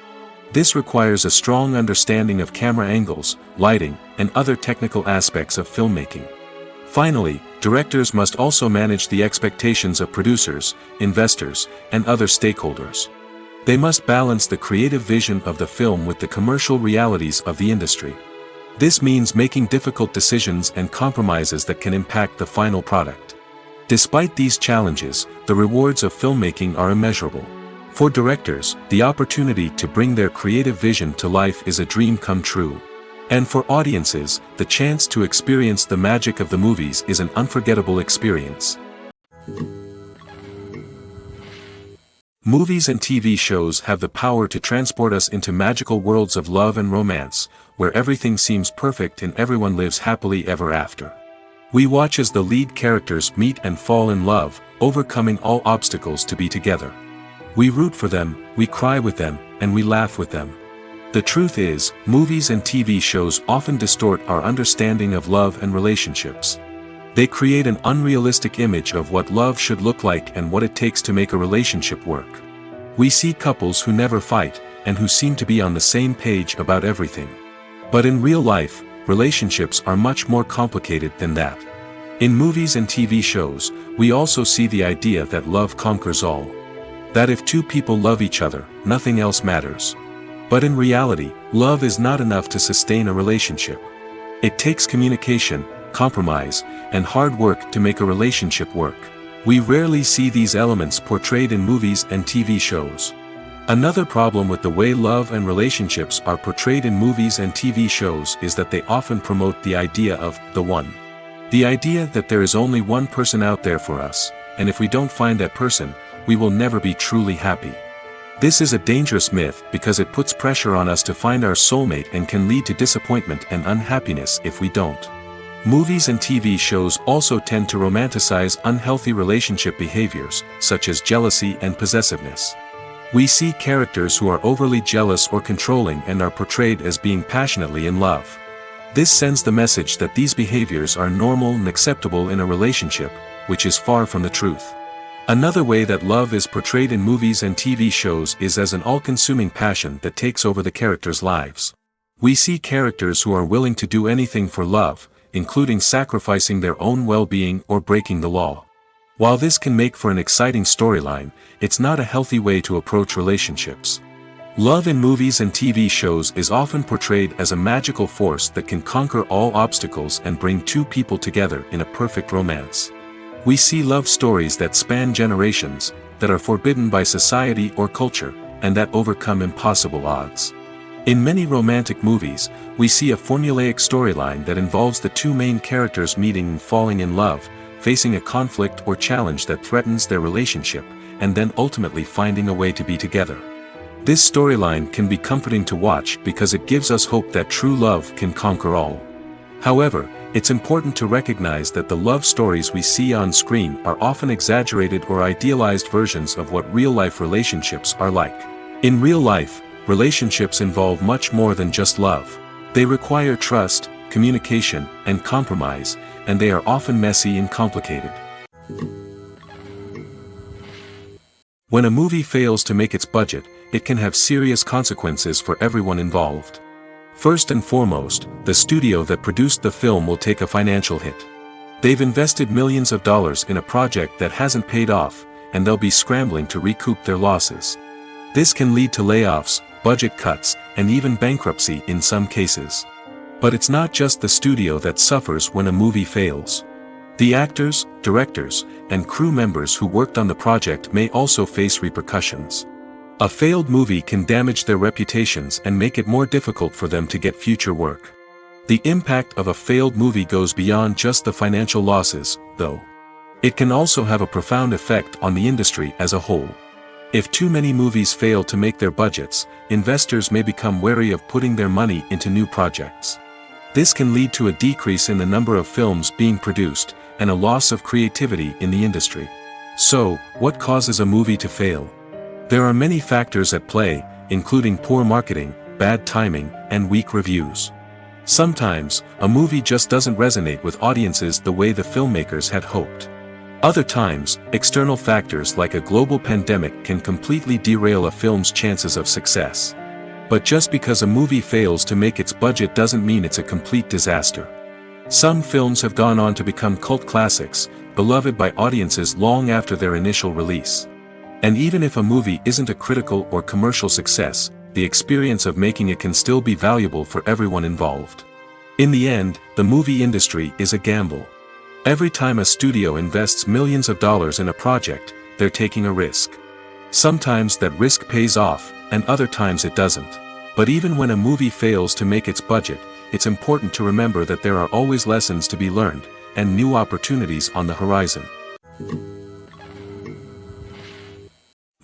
This requires a strong understanding of camera angles, lighting, and other technical aspects of filmmaking. Finally, directors must also manage the expectations of producers, investors, and other stakeholders. They must balance the creative vision of the film with the commercial realities of the industry. This means making difficult decisions and compromises that can impact the final product. Despite these challenges, the rewards of filmmaking are immeasurable. For directors, the opportunity to bring their creative vision to life is a dream come true. And for audiences, the chance to experience the magic of the movies is an unforgettable experience. Movies and TV shows have the power to transport us into magical worlds of love and romance, where everything seems perfect and everyone lives happily ever after. We watch as the lead characters meet and fall in love, overcoming all obstacles to be together. We root for them, we cry with them, and we laugh with them. The truth is, movies and TV shows often distort our understanding of love and relationships. They create an unrealistic image of what love should look like and what it takes to make a relationship work. We see couples who never fight, and who seem to be on the same page about everything. But in real life, relationships are much more complicated than that. In movies and TV shows, we also see the idea that love conquers all. That if two people love each other, nothing else matters. But in reality, love is not enough to sustain a relationship. It takes communication, compromise, and hard work to make a relationship work. We rarely see these elements portrayed in movies and TV shows. Another problem with the way love and relationships are portrayed in movies and TV shows is that they often promote the idea of the one. The idea that there is only one person out there for us, and if we don't find that person, we will never be truly happy. This is a dangerous myth because it puts pressure on us to find our soulmate and can lead to disappointment and unhappiness if we don't. Movies and TV shows also tend to romanticize unhealthy relationship behaviors, such as jealousy and possessiveness. We see characters who are overly jealous or controlling and are portrayed as being passionately in love. This sends the message that these behaviors are normal and acceptable in a relationship, which is far from the truth. Another way that love is portrayed in movies and TV shows is as an all-consuming passion that takes over the characters' lives. We see characters who are willing to do anything for love, including sacrificing their own well-being or breaking the law. While this can make for an exciting storyline, it's not a healthy way to approach relationships. Love in movies and TV shows is often portrayed as a magical force that can conquer all obstacles and bring two people together in a perfect romance. We see love stories that span generations, that are forbidden by society or culture, and that overcome impossible odds. In many romantic movies, we see a formulaic storyline that involves the two main characters meeting and falling in love, facing a conflict or challenge that threatens their relationship, and then ultimately finding a way to be together. This storyline can be comforting to watch because it gives us hope that true love can conquer all. However, it's important to recognize that the love stories we see on screen are often exaggerated or idealized versions of what real-life relationships are like. In real life, relationships involve much more than just love. They require trust, communication, and compromise, and they are often messy and complicated. When a movie fails to make its budget, it can have serious consequences for everyone involved. First and foremost, the studio that produced the film will take a financial hit. They've invested millions of dollars in a project that hasn't paid off, and they'll be scrambling to recoup their losses. This can lead to layoffs, budget cuts, and even bankruptcy in some cases. But it's not just the studio that suffers when a movie fails. The actors, directors, and crew members who worked on the project may also face repercussions. A failed movie can damage their reputations and make it more difficult for them to get future work. The impact of a failed movie goes beyond just the financial losses, though. It can also have a profound effect on the industry as a whole. If too many movies fail to make their budgets, investors may become wary of putting their money into new projects. This can lead to a decrease in the number of films being produced, and a loss of creativity in the industry. So, what causes a movie to fail? There are many factors at play, including poor marketing, bad timing, and weak reviews. Sometimes, a movie just doesn't resonate with audiences the way the filmmakers had hoped. Other times, external factors like a global pandemic can completely derail a film's chances of success. But just because a movie fails to make its budget doesn't mean it's a complete disaster. Some films have gone on to become cult classics, beloved by audiences long after their initial release. And even if a movie isn't a critical or commercial success, the experience of making it can still be valuable for everyone involved. In the end, the movie industry is a gamble. Every time a studio invests millions of dollars in a project, they're taking a risk. Sometimes that risk pays off, and other times it doesn't. But even when a movie fails to make its budget, it's important to remember that there are always lessons to be learned, and new opportunities on the horizon.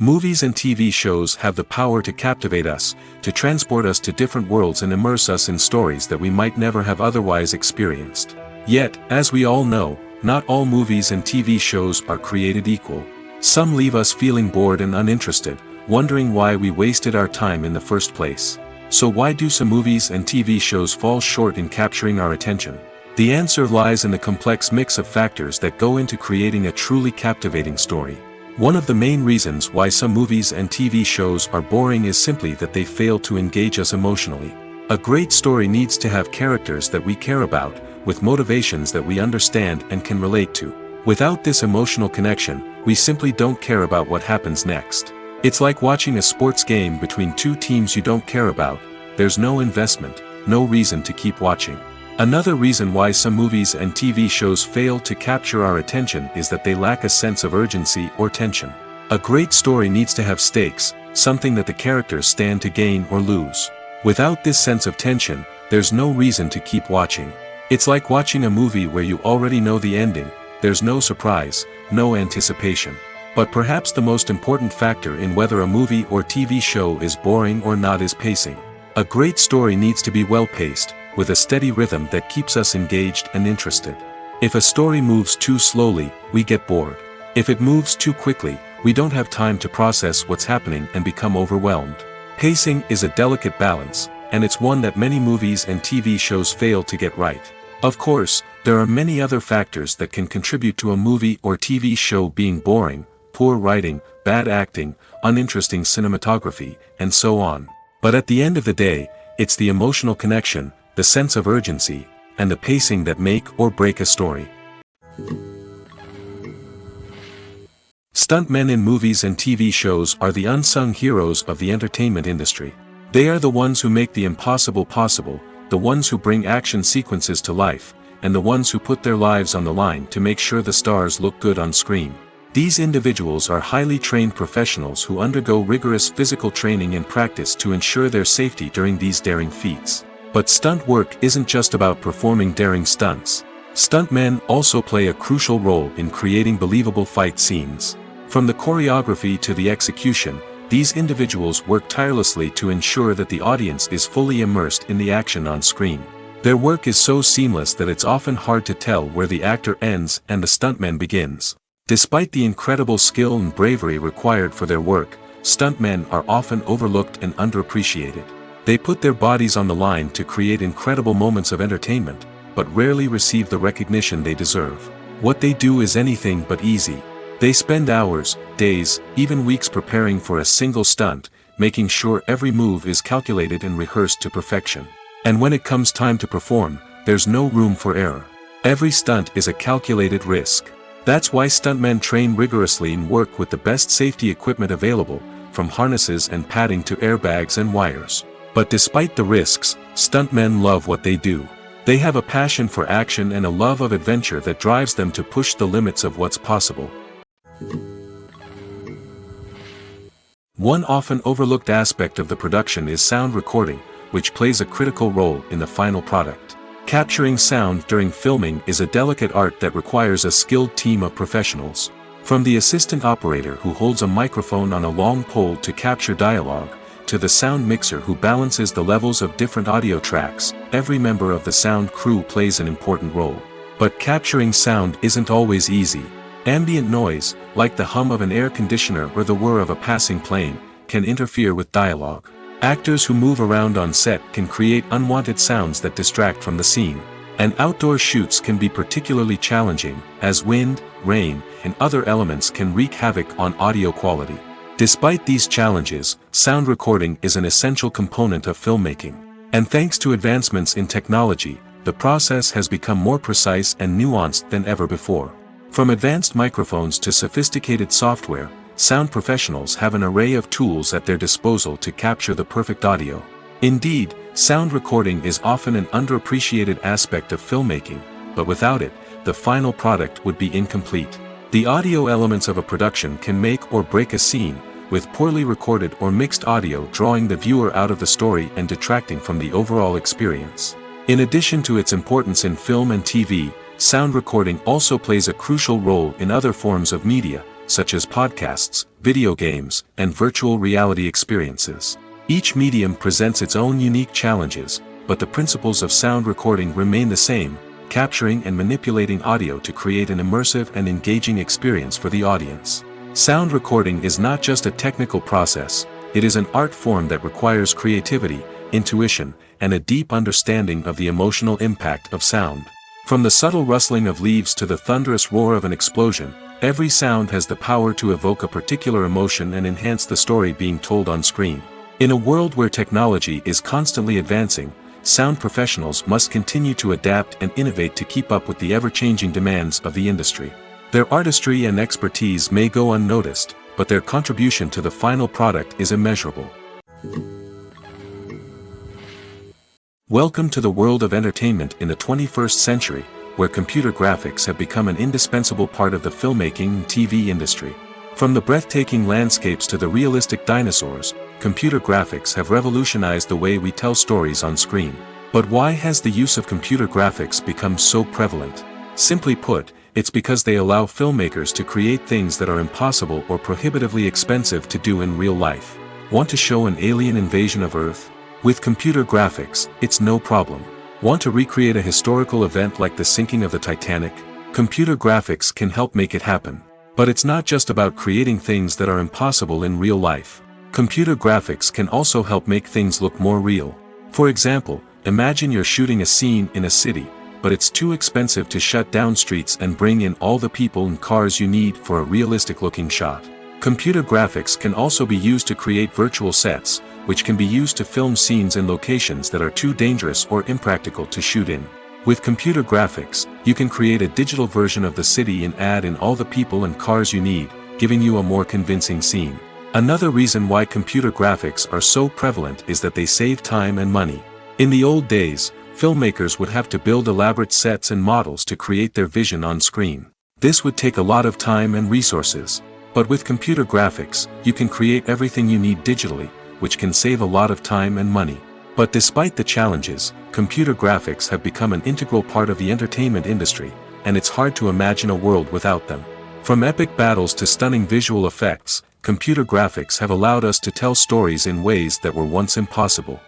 Movies and TV shows have the power to captivate us, to transport us to different worlds and immerse us in stories that we might never have otherwise experienced. Yet, as we all know, not all movies and TV shows are created equal. Some leave us feeling bored and uninterested, wondering why we wasted our time in the first place. So why do some movies and TV shows fall short in capturing our attention? The answer lies in the complex mix of factors that go into creating a truly captivating story. One of the main reasons why some movies and TV shows are boring is simply that they fail to engage us emotionally. A great story needs to have characters that we care about, with motivations that we understand and can relate to. Without this emotional connection, we simply don't care about what happens next. It's like watching a sports game between two teams you don't care about. There's no investment, no reason to keep watching. Another reason why some movies and TV shows fail to capture our attention is that they lack a sense of urgency or tension. A great story needs to have stakes, something that the characters stand to gain or lose. Without this sense of tension, there's no reason to keep watching. It's like watching a movie where you already know the ending. There's no surprise, no anticipation. But perhaps the most important factor in whether a movie or TV show is boring or not is pacing. A great story needs to be well-paced, with a steady rhythm that keeps us engaged and interested. If a story moves too slowly, we get bored. If it moves too quickly, we don't have time to process what's happening and become overwhelmed. Pacing is a delicate balance, and it's one that many movies and TV shows fail to get right. Of course, there are many other factors that can contribute to a movie or TV show being boring: poor writing, bad acting, uninteresting cinematography, and so on. But at the end of the day, it's the emotional connection, the sense of urgency, and the pacing that make or break a story. Stuntmen in movies and TV shows are the unsung heroes of the entertainment industry. They are the ones who make the impossible possible, the ones who bring action sequences to life, and the ones who put their lives on the line to make sure the stars look good on screen. These individuals are highly trained professionals who undergo rigorous physical training and practice to ensure their safety during these daring feats. But stunt work isn't just about performing daring stunts. Stuntmen also play a crucial role in creating believable fight scenes. From the choreography to the execution, these individuals work tirelessly to ensure that the audience is fully immersed in the action on screen. Their work is so seamless that it's often hard to tell where the actor ends and the stuntman begins. Despite the incredible skill and bravery required for their work, stuntmen are often overlooked and underappreciated. They put their bodies on the line to create incredible moments of entertainment, but rarely receive the recognition they deserve. What they do is anything but easy. They spend hours, days, even weeks preparing for a single stunt, making sure every move is calculated and rehearsed to perfection. And when it comes time to perform, there's no room for error. Every stunt is a calculated risk. That's why stuntmen train rigorously and work with the best safety equipment available, from harnesses and padding to airbags and wires. But despite the risks, stuntmen love what they do. They have a passion for action and a love of adventure that drives them to push the limits of what's possible. One often overlooked aspect of the production is sound recording, which plays a critical role in the final product. Capturing sound during filming is a delicate art that requires a skilled team of professionals. From the assistant operator who holds a microphone on a long pole to capture dialogue, to the sound mixer who balances the levels of different audio tracks, every member of the sound crew plays an important role. But capturing sound isn't always easy. Ambient noise, like the hum of an air conditioner or the whir of a passing plane, can interfere with dialogue. Actors who move around on set can create unwanted sounds that distract from the scene. And outdoor shoots can be particularly challenging, as wind, rain, and other elements can wreak havoc on audio quality. Despite these challenges, sound recording is an essential component of filmmaking. And thanks to advancements in technology, the process has become more precise and nuanced than ever before. From advanced microphones to sophisticated software, sound professionals have an array of tools at their disposal to capture the perfect audio. Indeed, sound recording is often an underappreciated aspect of filmmaking, but without it, the final product would be incomplete. The audio elements of a production can make or break a scene, with poorly recorded or mixed audio drawing the viewer out of the story and detracting from the overall experience. In addition to its importance in film and TV, sound recording also plays a crucial role in other forms of media, such as podcasts, video games, and virtual reality experiences. Each medium presents its own unique challenges, but the principles of sound recording remain the same, capturing and manipulating audio to create an immersive and engaging experience for the audience. Sound recording is not just a technical process, it is an art form that requires creativity, intuition, and a deep understanding of the emotional impact of sound. From the subtle rustling of leaves to the thunderous roar of an explosion, every sound has the power to evoke a particular emotion and enhance the story being told on screen. In a world where technology is constantly advancing, sound professionals must continue to adapt and innovate to keep up with the ever-changing demands of the industry. Their artistry and expertise may go unnoticed, but their contribution to the final product is immeasurable. Welcome to the world of entertainment in the 21st century, where computer graphics have become an indispensable part of the filmmaking and TV industry. From the breathtaking landscapes to the realistic dinosaurs, computer graphics have revolutionized the way we tell stories on screen. But why has the use of computer graphics become so prevalent? Simply put, it's because they allow filmmakers to create things that are impossible or prohibitively expensive to do in real life. Want to show an alien invasion of Earth? With computer graphics, it's no problem. Want to recreate a historical event like the sinking of the Titanic? Computer graphics can help make it happen. But it's not just about creating things that are impossible in real life. Computer graphics can also help make things look more real. For example, imagine you're shooting a scene in a city, but it's too expensive to shut down streets and bring in all the people and cars you need for a realistic-looking shot. Computer graphics can also be used to create virtual sets, which can be used to film scenes in locations that are too dangerous or impractical to shoot in. With computer graphics, you can create a digital version of the city and add in all the people and cars you need, giving you a more convincing scene. Another reason why computer graphics are so prevalent is that they save time and money. In the old days, filmmakers would have to build elaborate sets and models to create their vision on screen. This would take a lot of time and resources. But with computer graphics, you can create everything you need digitally, which can save a lot of time and money. But despite the challenges, computer graphics have become an integral part of the entertainment industry, and it's hard to imagine a world without them. From epic battles to stunning visual effects, computer graphics have allowed us to tell stories in ways that were once impossible.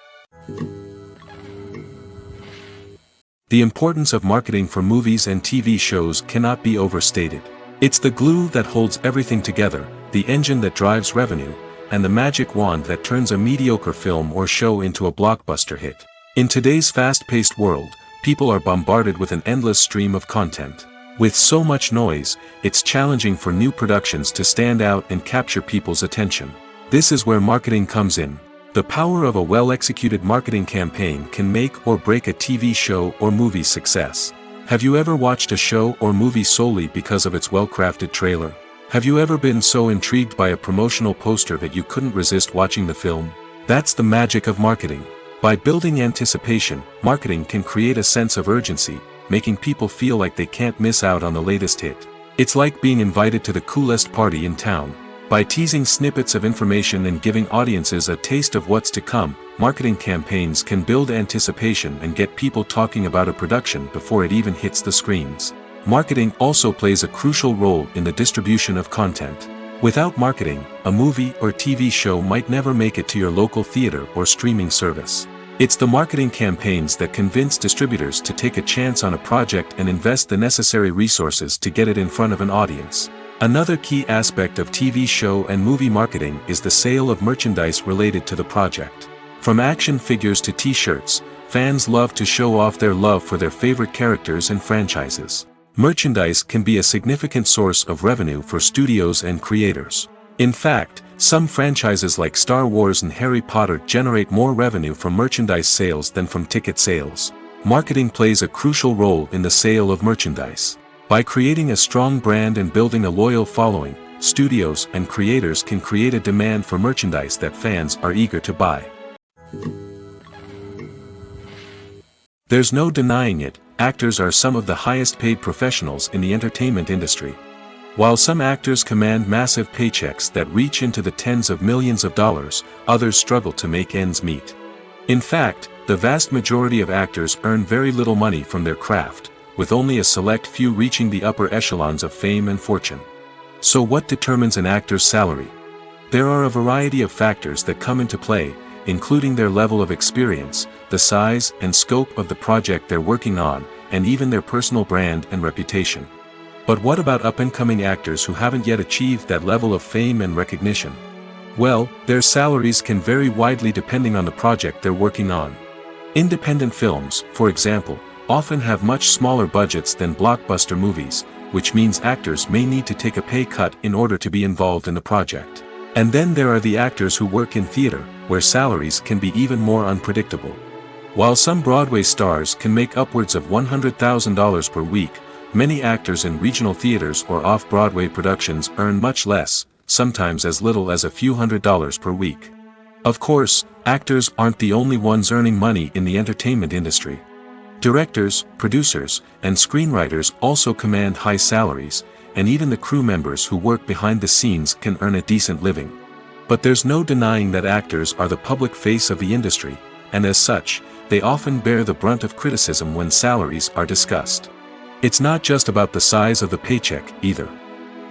The importance of marketing for movies and TV shows cannot be overstated. It's the glue that holds everything together, the engine that drives revenue, and the magic wand that turns a mediocre film or show into a blockbuster hit. In today's fast-paced world, people are bombarded with an endless stream of content. With so much noise, it's challenging for new productions to stand out and capture people's attention. This is where marketing comes in. The power of a well-executed marketing campaign can make or break a TV show or movie's success. Have you ever watched a show or movie solely because of its well-crafted trailer? Have you ever been so intrigued by a promotional poster that you couldn't resist watching the film? That's the magic of marketing. By building anticipation, marketing can create a sense of urgency, making people feel like they can't miss out on the latest hit. It's like being invited to the coolest party in town. By teasing snippets of information and giving audiences a taste of what's to come, marketing campaigns can build anticipation and get people talking about a production before it even hits the screens. Marketing also plays a crucial role in the distribution of content. Without marketing, a movie or TV show might never make it to your local theater or streaming service. It's the marketing campaigns that convince distributors to take a chance on a project and invest the necessary resources to get it in front of an audience. Another key aspect of TV show and movie marketing is the sale of merchandise related to the project. From action figures to t-shirts, fans love to show off their love for their favorite characters and franchises. Merchandise can be a significant source of revenue for studios and creators. In fact, some franchises like Star Wars and Harry Potter generate more revenue from merchandise sales than from ticket sales. Marketing plays a crucial role in the sale of merchandise. By creating a strong brand and building a loyal following, studios and creators can create a demand for merchandise that fans are eager to buy. There's no denying it, actors are some of the highest paid professionals in the entertainment industry. While some actors command massive paychecks that reach into the tens of millions of dollars, others struggle to make ends meet. In fact, the vast majority of actors earn very little money from their craft, with only a select few reaching the upper echelons of fame and fortune. So what determines an actor's salary? There are a variety of factors that come into play, including their level of experience, the size and scope of the project they're working on, and even their personal brand and reputation. But what about up-and-coming actors who haven't yet achieved that level of fame and recognition? Well, their salaries can vary widely depending on the project they're working on. Independent films, for example, often have much smaller budgets than blockbuster movies, which means actors may need to take a pay cut in order to be involved in the project. And then there are the actors who work in theater, where salaries can be even more unpredictable. While some Broadway stars can make upwards of $100,000 per week, many actors in regional theaters or off-Broadway productions earn much less, sometimes as little as a few $100s per week. Of course, actors aren't the only ones earning money in the entertainment industry. Directors, producers, and screenwriters also command high salaries, and even the crew members who work behind the scenes can earn a decent living. But there's no denying that actors are the public face of the industry, and as such, they often bear the brunt of criticism when salaries are discussed. It's not just about the size of the paycheck, either.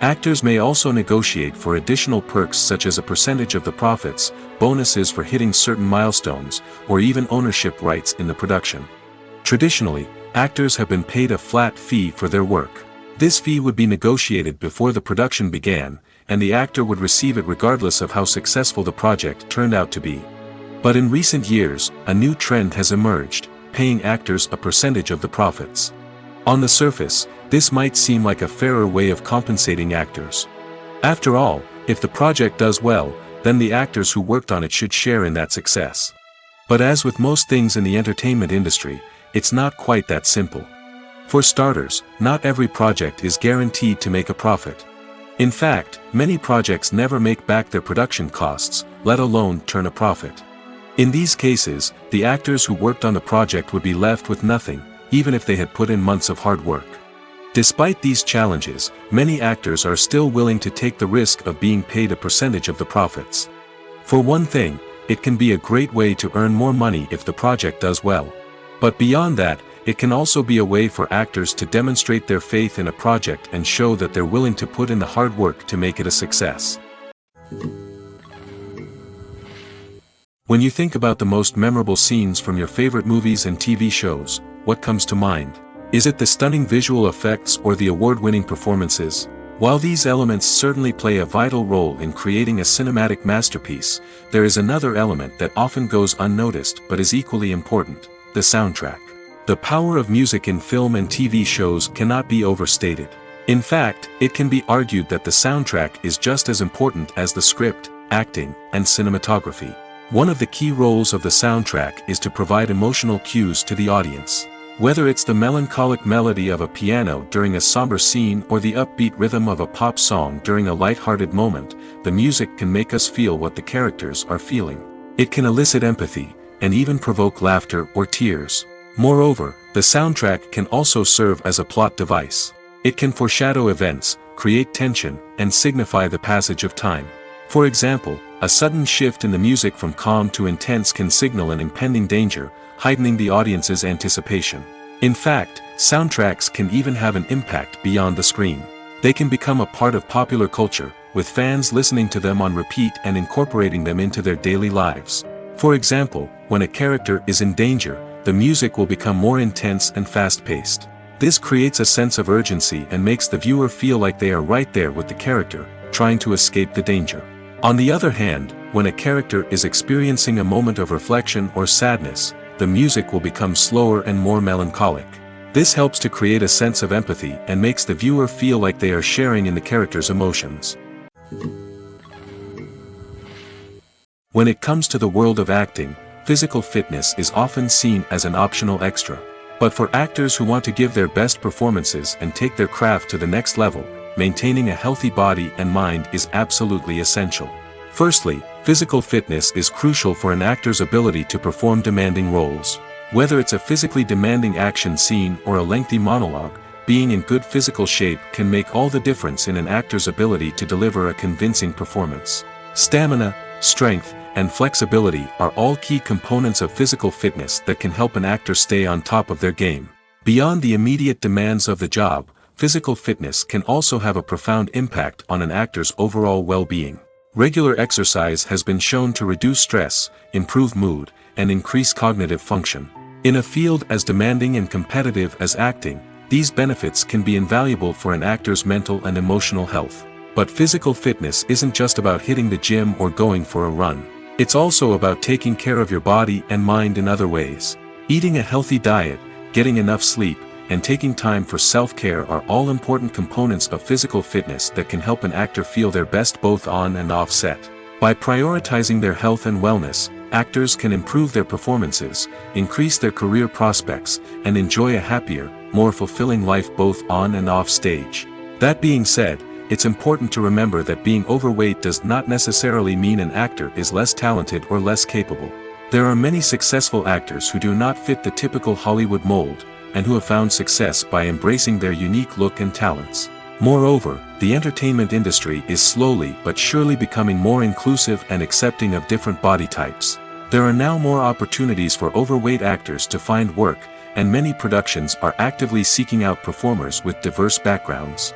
Actors may also negotiate for additional perks such as a percentage of the profits, bonuses for hitting certain milestones, or even ownership rights in the production. Traditionally, actors have been paid a flat fee for their work. This fee would be negotiated before the production began, and the actor would receive it regardless of how successful the project turned out to be. But in recent years, a new trend has emerged, paying actors a percentage of the profits. On the surface, this might seem like a fairer way of compensating actors. After all, if the project does well, then the actors who worked on it should share in that success. But as with most things in the entertainment industry, it's not quite that simple. For starters, not every project is guaranteed to make a profit. In fact, many projects never make back their production costs, let alone turn a profit. In these cases, the actors who worked on the project would be left with nothing, even if they had put in months of hard work. Despite these challenges, many actors are still willing to take the risk of being paid a percentage of the profits. For one thing, it can be a great way to earn more money if the project does well. But beyond that, it can also be a way for actors to demonstrate their faith in a project and show that they're willing to put in the hard work to make it a success. When you think about the most memorable scenes from your favorite movies and TV shows, what comes to mind? Is it the stunning visual effects or the award-winning performances? While these elements certainly play a vital role in creating a cinematic masterpiece, there is another element that often goes unnoticed but is equally important: the soundtrack. The power of music in film and TV shows cannot be overstated. In fact, it can be argued that the soundtrack is just as important as the script, acting, and cinematography. One of the key roles of the soundtrack is to provide emotional cues to the audience. Whether it's the melancholic melody of a piano during a somber scene or the upbeat rhythm of a pop song during a light-hearted moment, the music can make us feel what the characters are feeling. It can elicit empathy, and even provoke laughter or tears. Moreover, the soundtrack can also serve as a plot device. It can foreshadow events, create tension, and signify the passage of time. For example, a sudden shift in the music from calm to intense can signal an impending danger, heightening the audience's anticipation. In fact, soundtracks can even have an impact beyond the screen. They can become a part of popular culture, with fans listening to them on repeat and incorporating them into their daily lives. For example, when a character is in danger, the music will become more intense and fast-paced. This creates a sense of urgency and makes the viewer feel like they are right there with the character, trying to escape the danger. On the other hand, when a character is experiencing a moment of reflection or sadness, the music will become slower and more melancholic. This helps to create a sense of empathy and makes the viewer feel like they are sharing in the character's emotions. When it comes to the world of acting, physical fitness is often seen as an optional extra. But for actors who want to give their best performances and take their craft to the next level, maintaining a healthy body and mind is absolutely essential. Firstly, physical fitness is crucial for an actor's ability to perform demanding roles. Whether it's a physically demanding action scene or a lengthy monologue, being in good physical shape can make all the difference in an actor's ability to deliver a convincing performance. Stamina, strength, and flexibility are all key components of physical fitness that can help an actor stay on top of their game. Beyond the immediate demands of the job, physical fitness can also have a profound impact on an actor's overall well-being. Regular exercise has been shown to reduce stress, improve mood, and increase cognitive function. In a field as demanding and competitive as acting, these benefits can be invaluable for an actor's mental and emotional health. But physical fitness isn't just about hitting the gym or going for a run. It's also about taking care of your body and mind in other ways. Eating a healthy diet, getting enough sleep, and taking time for self-care are all important components of physical fitness that can help an actor feel their best both on and off set. By prioritizing their health and wellness, actors can improve their performances, increase their career prospects, and enjoy a happier, more fulfilling life both on and off stage. That being said, it's important to remember that being overweight does not necessarily mean an actor is less talented or less capable. There are many successful actors who do not fit the typical Hollywood mold, and who have found success by embracing their unique look and talents. Moreover, the entertainment industry is slowly but surely becoming more inclusive and accepting of different body types. There are now more opportunities for overweight actors to find work, and many productions are actively seeking out performers with diverse backgrounds.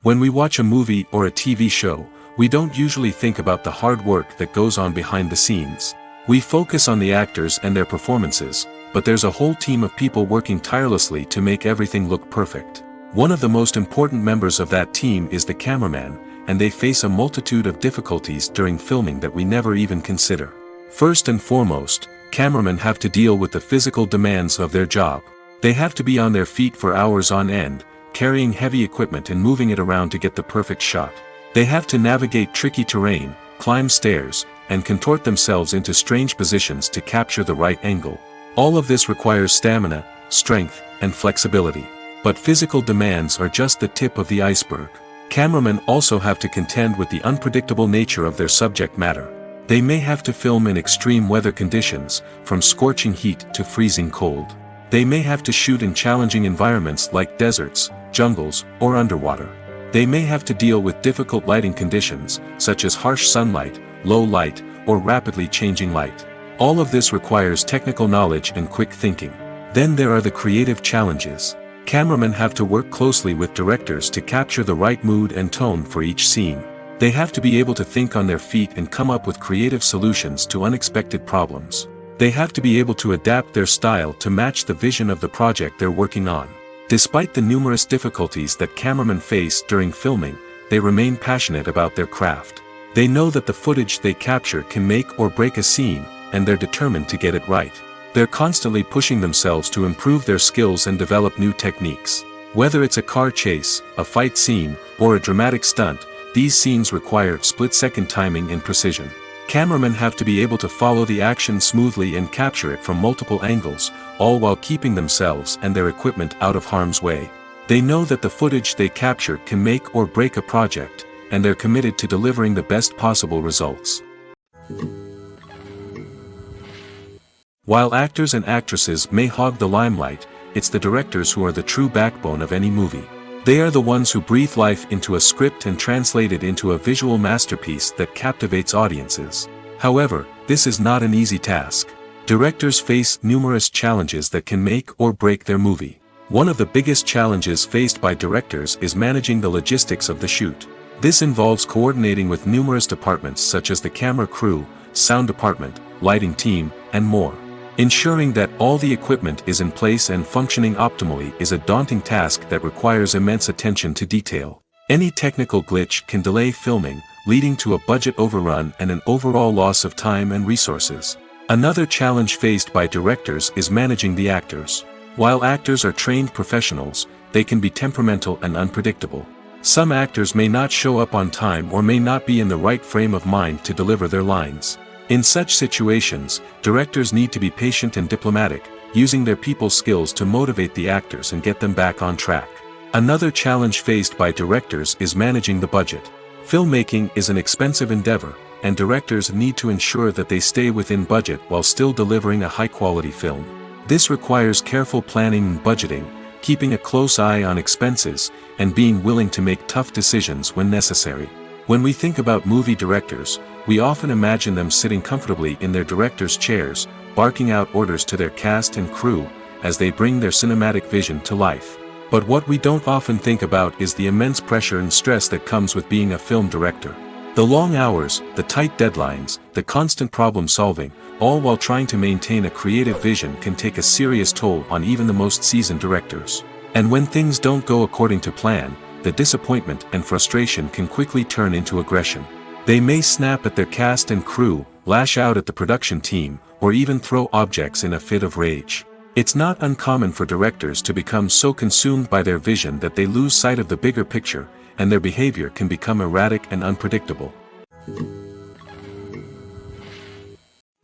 When we watch a movie or a TV show, we don't usually think about the hard work that goes on behind the scenes. We focus on the actors and their performances, but there's a whole team of people working tirelessly to make everything look perfect. One of the most important members of that team is the cameraman, and they face a multitude of difficulties during filming that we never even consider. First and foremost, cameramen have to deal with the physical demands of their job. They have to be on their feet for hours on end, carrying heavy equipment and moving it around to get the perfect shot. They have to navigate tricky terrain, climb stairs, and contort themselves into strange positions to capture the right angle. All of this requires stamina, strength, and flexibility. But physical demands are just the tip of the iceberg. Cameramen also have to contend with the unpredictable nature of their subject matter. They may have to film in extreme weather conditions, from scorching heat to freezing cold. They may have to shoot in challenging environments like deserts, jungles, or underwater. They may have to deal with difficult lighting conditions, such as harsh sunlight, low light, or rapidly changing light. All of this requires technical knowledge and quick thinking. Then there are the creative challenges. Cameramen have to work closely with directors to capture the right mood and tone for each scene. They have to be able to think on their feet and come up with creative solutions to unexpected problems. They have to be able to adapt their style to match the vision of the project they're working on. Despite the numerous difficulties that cameramen face during filming, they remain passionate about their craft. They know that the footage they capture can make or break a scene, and they're determined to get it right. They're constantly pushing themselves to improve their skills and develop new techniques. Whether it's a car chase, a fight scene, or a dramatic stunt, these scenes require split-second timing and precision. Cameramen have to be able to follow the action smoothly and capture it from multiple angles, all while keeping themselves and their equipment out of harm's way. They know that the footage they capture can make or break a project, and they're committed to delivering the best possible results. While actors and actresses may hog the limelight, it's the directors who are the true backbone of any movie. They are the ones who breathe life into a script and translate it into a visual masterpiece that captivates audiences. However, this is not an easy task. Directors face numerous challenges that can make or break their movie. One of the biggest challenges faced by directors is managing the logistics of the shoot. This involves coordinating with numerous departments such as the camera crew, sound department, lighting team, and more. Ensuring that all the equipment is in place and functioning optimally is a daunting task that requires immense attention to detail. Any technical glitch can delay filming, leading to a budget overrun and an overall loss of time and resources. Another challenge faced by directors is managing the actors. While actors are trained professionals, they can be temperamental and unpredictable. Some actors may not show up on time or may not be in the right frame of mind to deliver their lines. In such situations, directors need to be patient and diplomatic, using their people skills to motivate the actors and get them back on track. Another challenge faced by directors is managing the budget. Filmmaking is an expensive endeavor, and directors need to ensure that they stay within budget while still delivering a high-quality film. This requires careful planning and budgeting, keeping a close eye on expenses, and being willing to make tough decisions when necessary. When we think about movie directors, we often imagine them sitting comfortably in their director's chairs, barking out orders to their cast and crew, as they bring their cinematic vision to life. But what we don't often think about is the immense pressure and stress that comes with being a film director. The long hours, the tight deadlines, the constant problem solving, all while trying to maintain a creative vision can take a serious toll on even the most seasoned directors. And when things don't go according to plan, the disappointment and frustration can quickly turn into aggression. They may snap at their cast and crew, lash out at the production team, or even throw objects in a fit of rage. It's not uncommon for directors to become so consumed by their vision that they lose sight of the bigger picture, and their behavior can become erratic and unpredictable.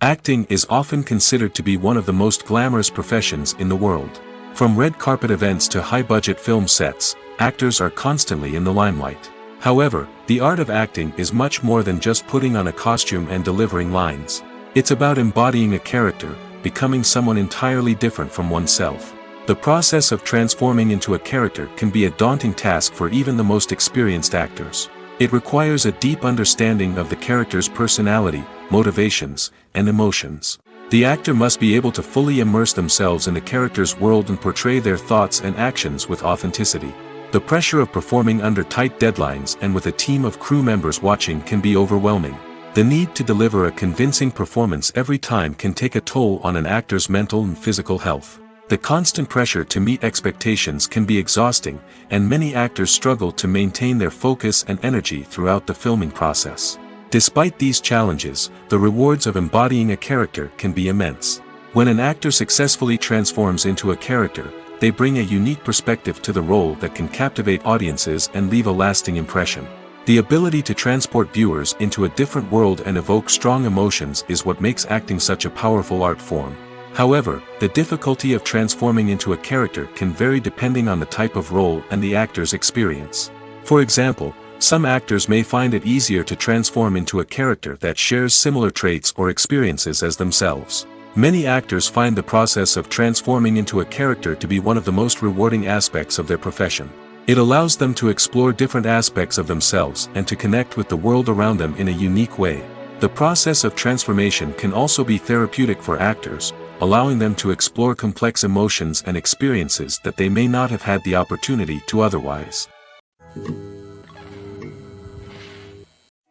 Acting is often considered to be one of the most glamorous professions in the world. From red carpet events to high-budget film sets, actors are constantly in the limelight. However, the art of acting is much more than just putting on a costume and delivering lines. It's about embodying a character, becoming someone entirely different from oneself. The process of transforming into a character can be a daunting task for even the most experienced actors. It requires a deep understanding of the character's personality, motivations, and emotions. The actor must be able to fully immerse themselves in the character's world and portray their thoughts and actions with authenticity. The pressure of performing under tight deadlines and with a team of crew members watching can be overwhelming. The need to deliver a convincing performance every time can take a toll on an actor's mental and physical health. The constant pressure to meet expectations can be exhausting, and many actors struggle to maintain their focus and energy throughout the filming process. Despite these challenges, the rewards of embodying a character can be immense. When an actor successfully transforms into a character, they bring a unique perspective to the role that can captivate audiences and leave a lasting impression. The ability to transport viewers into a different world and evoke strong emotions is what makes acting such a powerful art form. However, the difficulty of transforming into a character can vary depending on the type of role and the actor's experience. For example, some actors may find it easier to transform into a character that shares similar traits or experiences as themselves. Many actors find the process of transforming into a character to be one of the most rewarding aspects of their profession. It allows them to explore different aspects of themselves and to connect with the world around them in a unique way. The process of transformation can also be therapeutic for actors, allowing them to explore complex emotions and experiences that they may not have had the opportunity to otherwise.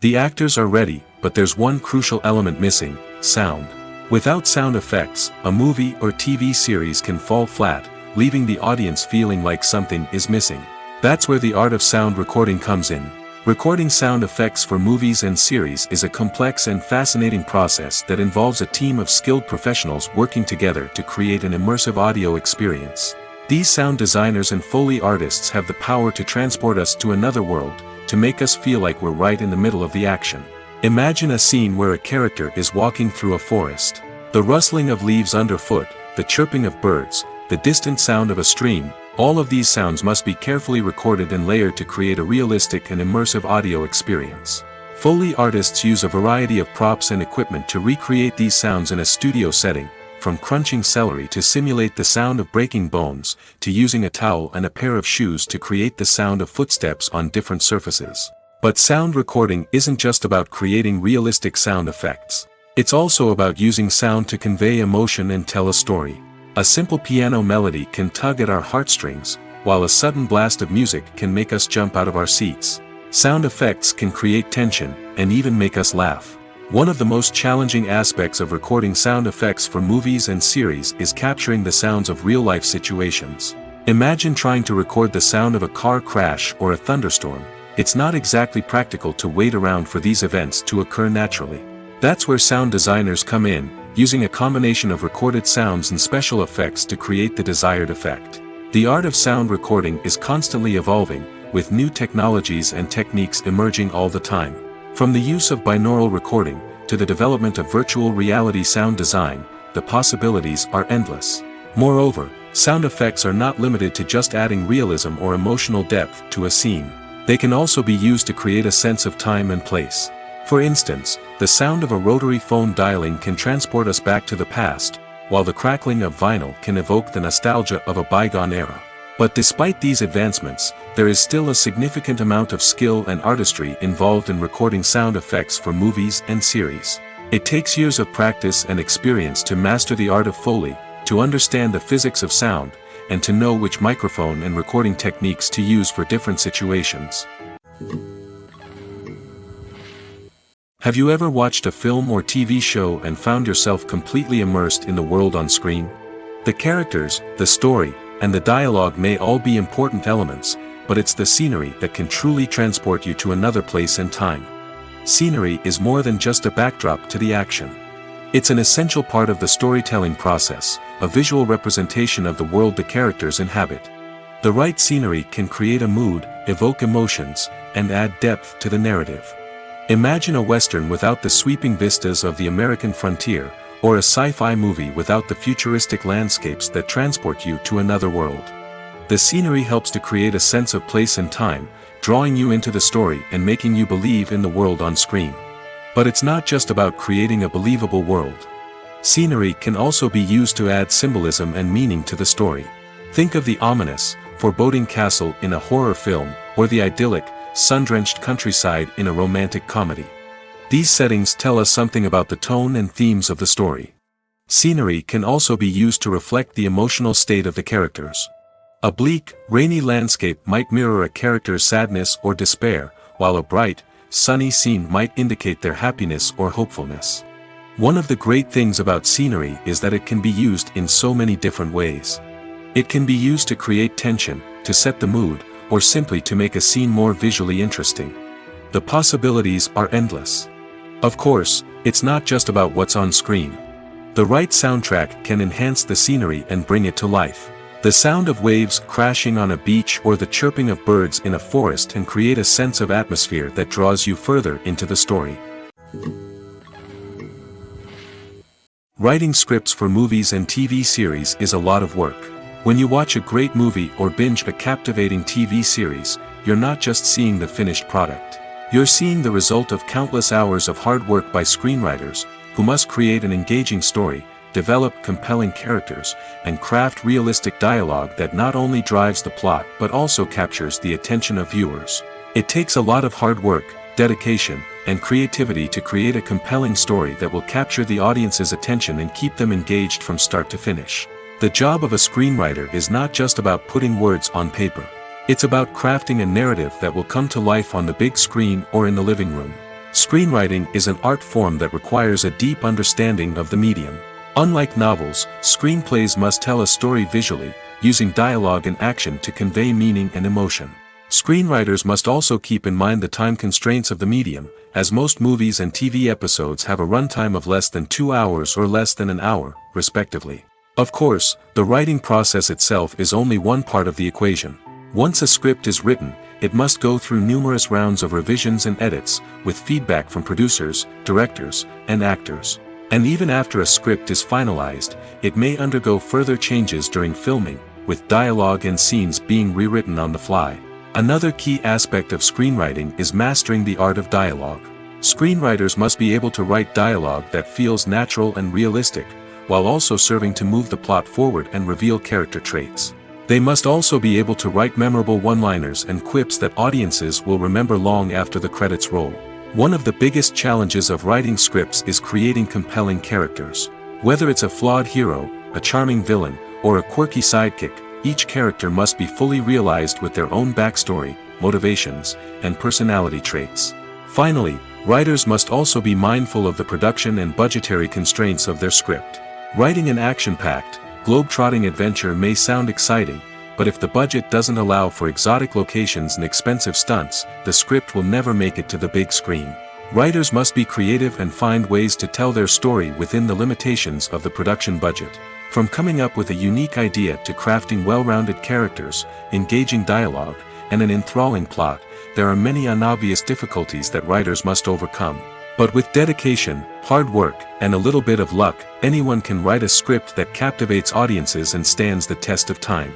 The actors are ready, but there's one crucial element missing: sound. Without sound effects, a movie or TV series can fall flat, leaving the audience feeling like something is missing. That's where the art of sound recording comes in. Recording sound effects for movies and series is a complex and fascinating process that involves a team of skilled professionals working together to create an immersive audio experience. These sound designers and Foley artists have the power to transport us to another world, to make us feel like we're right in the middle of the action. Imagine a scene where a character is walking through a forest. The rustling of leaves underfoot, the chirping of birds, the distant sound of a stream, all of these sounds must be carefully recorded and layered to create a realistic and immersive audio experience. Foley artists use a variety of props and equipment to recreate these sounds in a studio setting, from crunching celery to simulate the sound of breaking bones, to using a towel and a pair of shoes to create the sound of footsteps on different surfaces. But sound recording isn't just about creating realistic sound effects. It's also about using sound to convey emotion and tell a story. A simple piano melody can tug at our heartstrings, while a sudden blast of music can make us jump out of our seats. Sound effects can create tension, and even make us laugh. One of the most challenging aspects of recording sound effects for movies and series is capturing the sounds of real-life situations. Imagine trying to record the sound of a car crash or a thunderstorm. It's not exactly practical to wait around for these events to occur naturally. That's where sound designers come in, using a combination of recorded sounds and special effects to create the desired effect. The art of sound recording is constantly evolving, with new technologies and techniques emerging all the time. From the use of binaural recording, to the development of virtual reality sound design, the possibilities are endless. Moreover, sound effects are not limited to just adding realism or emotional depth to a scene. They can also be used to create a sense of time and place. For instance, the sound of a rotary phone dialing can transport us back to the past, while the crackling of vinyl can evoke the nostalgia of a bygone era. But despite these advancements, there is still a significant amount of skill and artistry involved in recording sound effects for movies and series. It takes years of practice and experience to master the art of Foley, to understand the physics of sound, and to know which microphone and recording techniques to use for different situations. Have you ever watched a film or TV show and found yourself completely immersed in the world on screen? The characters, the story, and the dialogue may all be important elements, but it's the scenery that can truly transport you to another place and time. Scenery is more than just a backdrop to the action. It's an essential part of the storytelling process, a visual representation of the world the characters inhabit. The right scenery can create a mood, evoke emotions, and add depth to the narrative. Imagine a Western without the sweeping vistas of the American frontier, or a sci-fi movie without the futuristic landscapes that transport you to another world. The scenery helps to create a sense of place and time, drawing you into the story and making you believe in the world on screen. But it's not just about creating a believable world. Scenery can also be used to add symbolism and meaning to the story. Think of the ominous, foreboding castle in a horror film, or the idyllic, sun-drenched countryside in a romantic comedy. These settings tell us something about the tone and themes of the story. Scenery can also be used to reflect the emotional state of the characters. A bleak, rainy landscape might mirror a character's sadness or despair, while a bright, sunny scene might indicate their happiness or hopefulness. One of the great things about scenery is that it can be used in so many different ways. It can be used to create tension, to set the mood, or simply to make a scene more visually interesting. The possibilities are endless. Of course, it's not just about what's on screen. The right soundtrack can enhance the scenery and bring it to life. The sound of waves crashing on a beach or the chirping of birds in a forest can create a sense of atmosphere that draws you further into the story. Writing scripts for movies and TV series is a lot of work. When you watch a great movie or binge a captivating TV series, you're not just seeing the finished product. You're seeing the result of countless hours of hard work by screenwriters, who must create an engaging story, develop compelling characters, and craft realistic dialogue that not only drives the plot but also captures the attention of viewers. It takes a lot of hard work, dedication, and creativity to create a compelling story that will capture the audience's attention and keep them engaged from start to finish. The job of a screenwriter is not just about putting words on paper. It's about crafting a narrative that will come to life on the big screen or in the living room. Screenwriting is an art form that requires a deep understanding of the medium. Unlike novels, screenplays must tell a story visually, using dialogue and action to convey meaning and emotion. Screenwriters must also keep in mind the time constraints of the medium, as most movies and TV episodes have a runtime of less than 2 hours or less than an hour, respectively. Of course, the writing process itself is only one part of the equation. Once a script is written, it must go through numerous rounds of revisions and edits, with feedback from producers, directors, and actors. And even after a script is finalized, it may undergo further changes during filming, with dialogue and scenes being rewritten on the fly. Another key aspect of screenwriting is mastering the art of dialogue. Screenwriters must be able to write dialogue that feels natural and realistic, while also serving to move the plot forward and reveal character traits. They must also be able to write memorable one-liners and quips that audiences will remember long after the credits roll. One of the biggest challenges of writing scripts is creating compelling characters. Whether it's a flawed hero, a charming villain, or a quirky sidekick, each character must be fully realized with their own backstory, motivations, and personality traits. Finally, writers must also be mindful of the production and budgetary constraints of their script. Writing an action-packed, globe-trotting adventure may sound exciting, but if the budget doesn't allow for exotic locations and expensive stunts, the script will never make it to the big screen. Writers must be creative and find ways to tell their story within the limitations of the production budget. From coming up with a unique idea to crafting well-rounded characters, engaging dialogue, and an enthralling plot, there are many unobvious difficulties that writers must overcome. But with dedication, hard work, and a little bit of luck, anyone can write a script that captivates audiences and stands the test of time.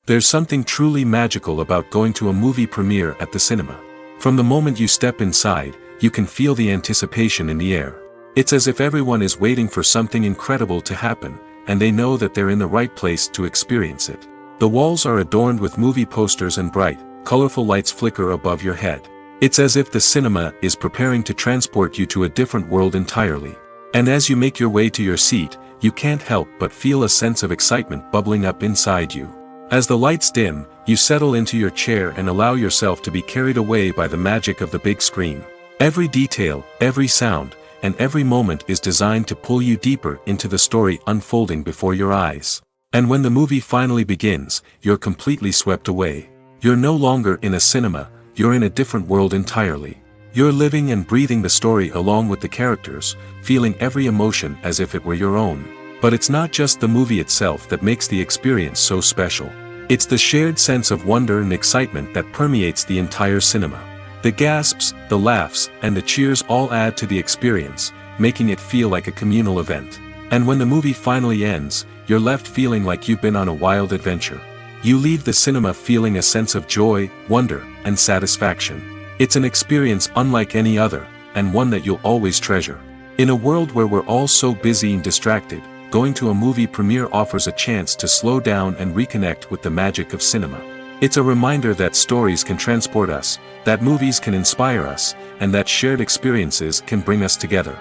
There's something truly magical about going to a movie premiere at the cinema. From the moment you step inside, you can feel the anticipation in the air. It's as if everyone is waiting for something incredible to happen, and they know that they're in the right place to experience it. The walls are adorned with movie posters and bright, colorful lights flicker above your head. It's as if the cinema is preparing to transport you to a different world entirely. And as you make your way to your seat, you can't help but feel a sense of excitement bubbling up inside you. As the lights dim, you settle into your chair and allow yourself to be carried away by the magic of the big screen. Every detail, every sound, and every moment is designed to pull you deeper into the story unfolding before your eyes. And when the movie finally begins, you're completely swept away. You're no longer in a cinema, you're in a different world entirely. You're living and breathing the story along with the characters, feeling every emotion as if it were your own. But it's not just the movie itself that makes the experience so special. It's the shared sense of wonder and excitement that permeates the entire cinema. The gasps, the laughs, and the cheers all add to the experience, making it feel like a communal event. And when the movie finally ends, you're left feeling like you've been on a wild adventure. You leave the cinema feeling a sense of joy, wonder, and satisfaction. It's an experience unlike any other, and one that you'll always treasure. In a world where we're all so busy and distracted, going to a movie premiere offers a chance to slow down and reconnect with the magic of cinema. It's a reminder that stories can transport us, that movies can inspire us, and that shared experiences can bring us together.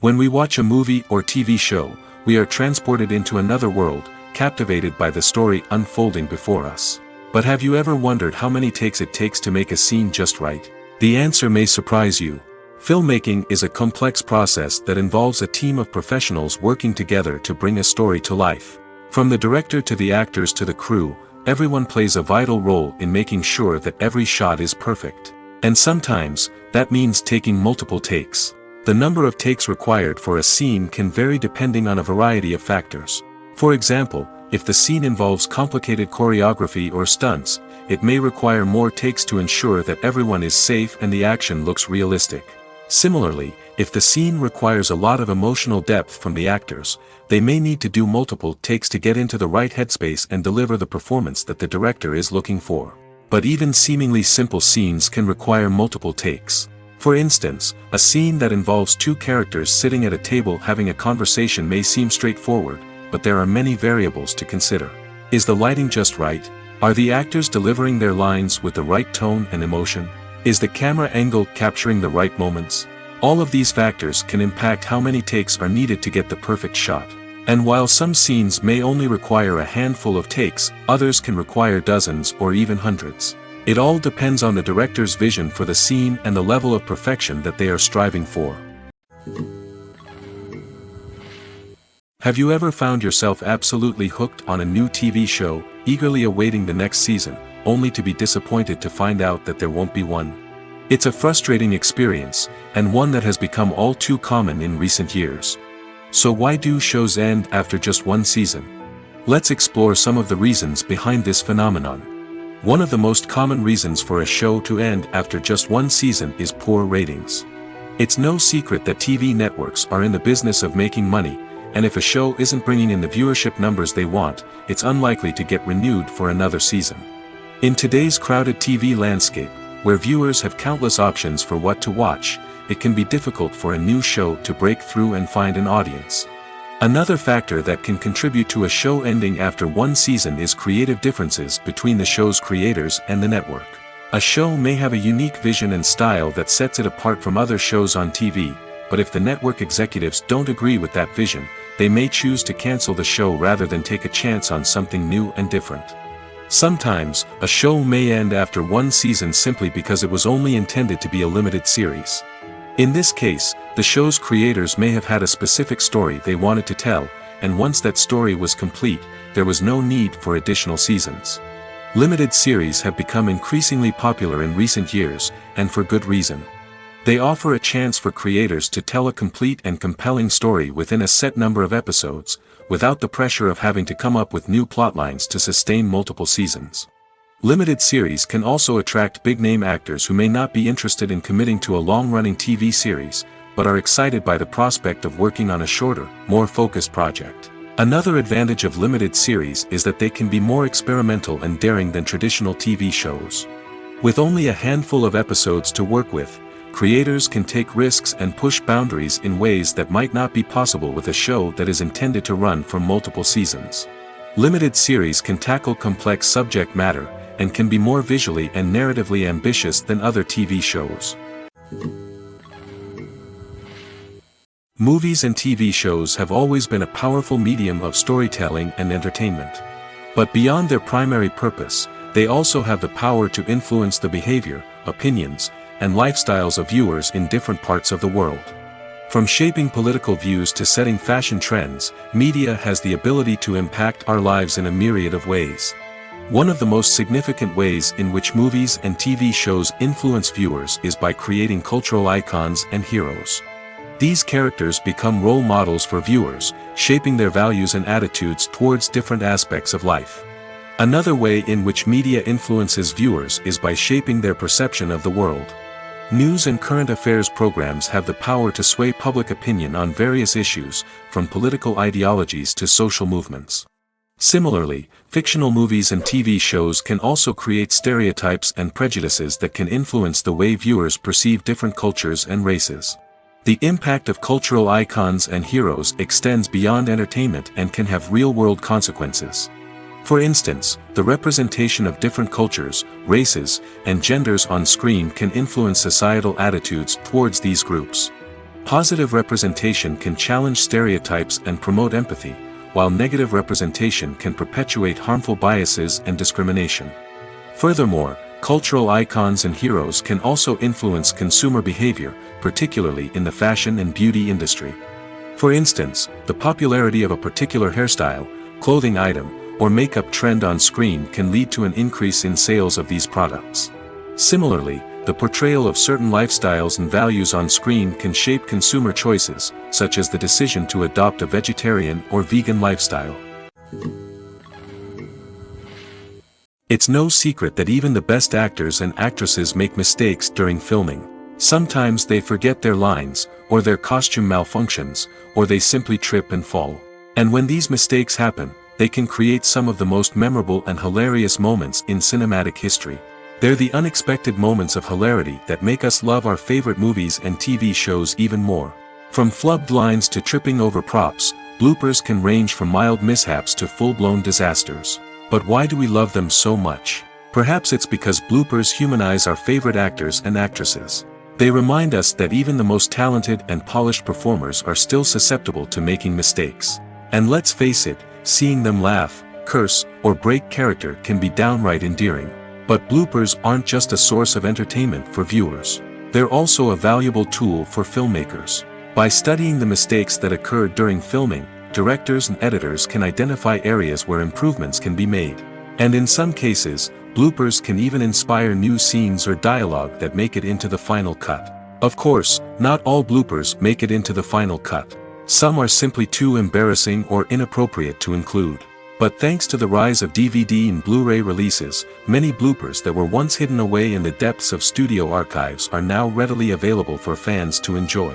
When we watch a movie or TV show, we are transported into another world, captivated by the story unfolding before us. But have you ever wondered how many takes it takes to make a scene just right? The answer may surprise you. Filmmaking is a complex process that involves a team of professionals working together to bring a story to life. From the director to the actors to the crew, everyone plays a vital role in making sure that every shot is perfect. And sometimes, that means taking multiple takes. The number of takes required for a scene can vary depending on a variety of factors. For example, if the scene involves complicated choreography or stunts, it may require more takes to ensure that everyone is safe and the action looks realistic. Similarly, if the scene requires a lot of emotional depth from the actors, they may need to do multiple takes to get into the right headspace and deliver the performance that the director is looking for. But even seemingly simple scenes can require multiple takes. For instance, a scene that involves two characters sitting at a table having a conversation may seem straightforward, but there are many variables to consider. Is the lighting just right? Are the actors delivering their lines with the right tone and emotion? Is the camera angle capturing the right moments? All of these factors can impact how many takes are needed to get the perfect shot. And while some scenes may only require a handful of takes, others can require dozens or even hundreds. It all depends on the director's vision for the scene and the level of perfection that they are striving for. Have you ever found yourself absolutely hooked on a new TV show, eagerly awaiting the next season, only to be disappointed to find out that there won't be one? It's a frustrating experience, and one that has become all too common in recent years. So why do shows end after just one season? Let's explore some of the reasons behind this phenomenon. One of the most common reasons for a show to end after just one season is poor ratings. It's no secret that TV networks are in the business of making money, and if a show isn't bringing in the viewership numbers they want, it's unlikely to get renewed for another season. In today's crowded TV landscape, where viewers have countless options for what to watch, it can be difficult for a new show to break through and find an audience. Another factor that can contribute to a show ending after one season is creative differences between the show's creators and the network. A show may have a unique vision and style that sets it apart from other shows on TV, but if the network executives don't agree with that vision, they may choose to cancel the show rather than take a chance on something new and different. Sometimes, a show may end after one season simply because it was only intended to be a limited series. In this case, the show's creators may have had a specific story they wanted to tell, and once that story was complete, there was no need for additional seasons. Limited series have become increasingly popular in recent years, and for good reason. They offer a chance for creators to tell a complete and compelling story within a set number of episodes, without the pressure of having to come up with new plotlines to sustain multiple seasons. Limited series can also attract big-name actors who may not be interested in committing to a long-running TV series, but are excited by the prospect of working on a shorter, more focused project. Another advantage of limited series is that they can be more experimental and daring than traditional TV shows. With only a handful of episodes to work with, creators can take risks and push boundaries in ways that might not be possible with a show that is intended to run for multiple seasons. Limited series can tackle complex subject matter, and can be more visually and narratively ambitious than other TV shows. Movies and TV shows have always been a powerful medium of storytelling and entertainment. But beyond their primary purpose, they also have the power to influence the behavior, opinions, and lifestyles of viewers in different parts of the world. From shaping political views to setting fashion trends, media has the ability to impact our lives in a myriad of ways. One of the most significant ways in which movies and TV shows influence viewers is by creating cultural icons and heroes. These characters become role models for viewers, shaping their values and attitudes towards different aspects of life. Another way in which media influences viewers is by shaping their perception of the world. News and current affairs programs have the power to sway public opinion on various issues, from political ideologies to social movements. Similarly, fictional movies and TV shows can also create stereotypes and prejudices that can influence the way viewers perceive different cultures and races. The impact of cultural icons and heroes extends beyond entertainment and can have real-world consequences. For instance, the representation of different cultures, races, and genders on screen can influence societal attitudes towards these groups. Positive representation can challenge stereotypes and promote empathy, while negative representation can perpetuate harmful biases and discrimination. Furthermore, cultural icons and heroes can also influence consumer behavior, particularly in the fashion and beauty industry. For instance, the popularity of a particular hairstyle, clothing item, or makeup trend on screen can lead to an increase in sales of these products. Similarly, the portrayal of certain lifestyles and values on screen can shape consumer choices, such as the decision to adopt a vegetarian or vegan lifestyle. It's no secret that even the best actors and actresses make mistakes during filming. Sometimes they forget their lines, or their costume malfunctions, or they simply trip and fall. And when these mistakes happen, they can create some of the most memorable and hilarious moments in cinematic history. They're the unexpected moments of hilarity that make us love our favorite movies and TV shows even more. From flubbed lines to tripping over props, bloopers can range from mild mishaps to full-blown disasters. But why do we love them so much? Perhaps it's because bloopers humanize our favorite actors and actresses. They remind us that even the most talented and polished performers are still susceptible to making mistakes. And let's face it, seeing them laugh, curse, or break character can be downright endearing. But bloopers aren't just a source of entertainment for viewers. They're also a valuable tool for filmmakers. By studying the mistakes that occurred during filming, directors and editors can identify areas where improvements can be made. And in some cases, bloopers can even inspire new scenes or dialogue that make it into the final cut. Of course, not all bloopers make it into the final cut. Some are simply too embarrassing or inappropriate to include. But thanks to the rise of DVD and Blu-ray releases, many bloopers that were once hidden away in the depths of studio archives are now readily available for fans to enjoy.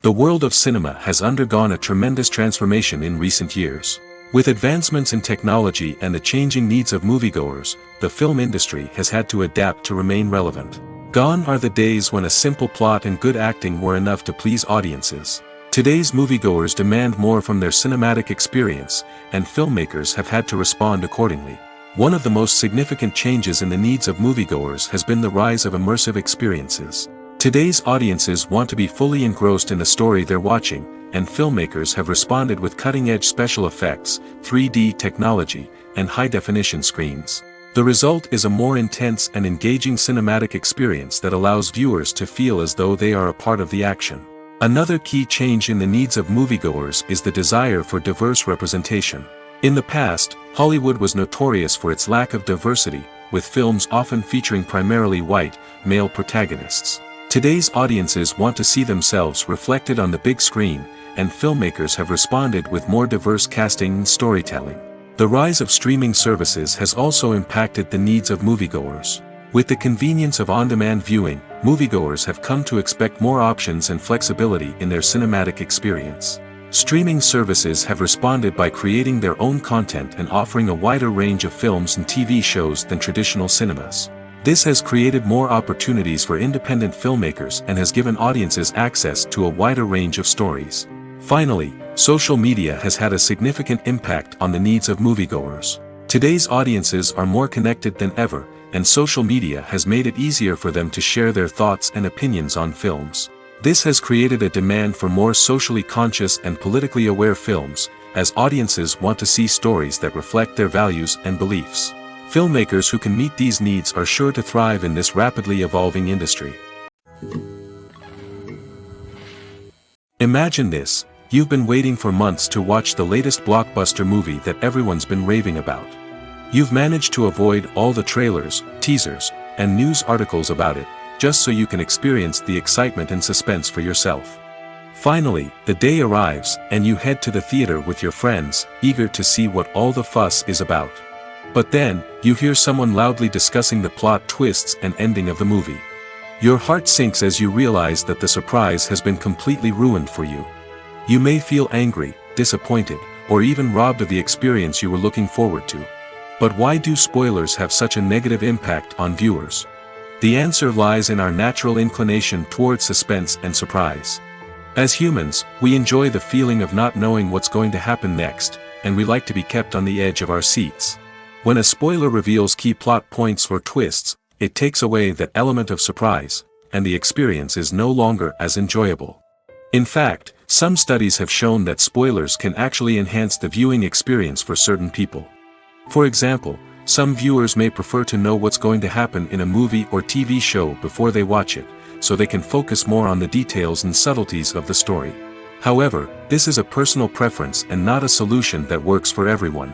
The world of cinema has undergone a tremendous transformation in recent years. With advancements in technology and the changing needs of moviegoers, the film industry has had to adapt to remain relevant. Gone are the days when a simple plot and good acting were enough to please audiences. Today's moviegoers demand more from their cinematic experience, and filmmakers have had to respond accordingly. One of the most significant changes in the needs of moviegoers has been the rise of immersive experiences. Today's audiences want to be fully engrossed in the story they're watching, and filmmakers have responded with cutting-edge special effects, 3D technology, and high-definition screens. The result is a more intense and engaging cinematic experience that allows viewers to feel as though they are a part of the action. Another key change in the needs of moviegoers is the desire for diverse representation. In the past, Hollywood was notorious for its lack of diversity, with films often featuring primarily white, male protagonists. Today's audiences want to see themselves reflected on the big screen, and filmmakers have responded with more diverse casting and storytelling. The rise of streaming services has also impacted the needs of moviegoers. With the convenience of on-demand viewing, moviegoers have come to expect more options and flexibility in their cinematic experience. Streaming services have responded by creating their own content and offering a wider range of films and TV shows than traditional cinemas. This has created more opportunities for independent filmmakers and has given audiences access to a wider range of stories. Finally, social media has had a significant impact on the needs of moviegoers. Today's audiences are more connected than ever, and social media has made it easier for them to share their thoughts and opinions on films. This has created a demand for more socially conscious and politically aware films, as audiences want to see stories that reflect their values and beliefs. Filmmakers who can meet these needs are sure to thrive in this rapidly evolving industry. Imagine this: you've been waiting for months to watch the latest blockbuster movie that everyone's been raving about. You've managed to avoid all the trailers, teasers, and news articles about it, just so you can experience the excitement and suspense for yourself. Finally, the day arrives, and you head to the theater with your friends, eager to see what all the fuss is about. But then, you hear someone loudly discussing the plot twists and ending of the movie. Your heart sinks as you realize that the surprise has been completely ruined for you. You may feel angry, disappointed, or even robbed of the experience you were looking forward to. But why do spoilers have such a negative impact on viewers? The answer lies in our natural inclination toward suspense and surprise. As humans, we enjoy the feeling of not knowing what's going to happen next, and we like to be kept on the edge of our seats. When a spoiler reveals key plot points or twists, it takes away that element of surprise, and the experience is no longer as enjoyable. In fact, some studies have shown that spoilers can actually enhance the viewing experience for certain people. For example, some viewers may prefer to know what's going to happen in a movie or TV show before they watch it, so they can focus more on the details and subtleties of the story. However, this is a personal preference and not a solution that works for everyone.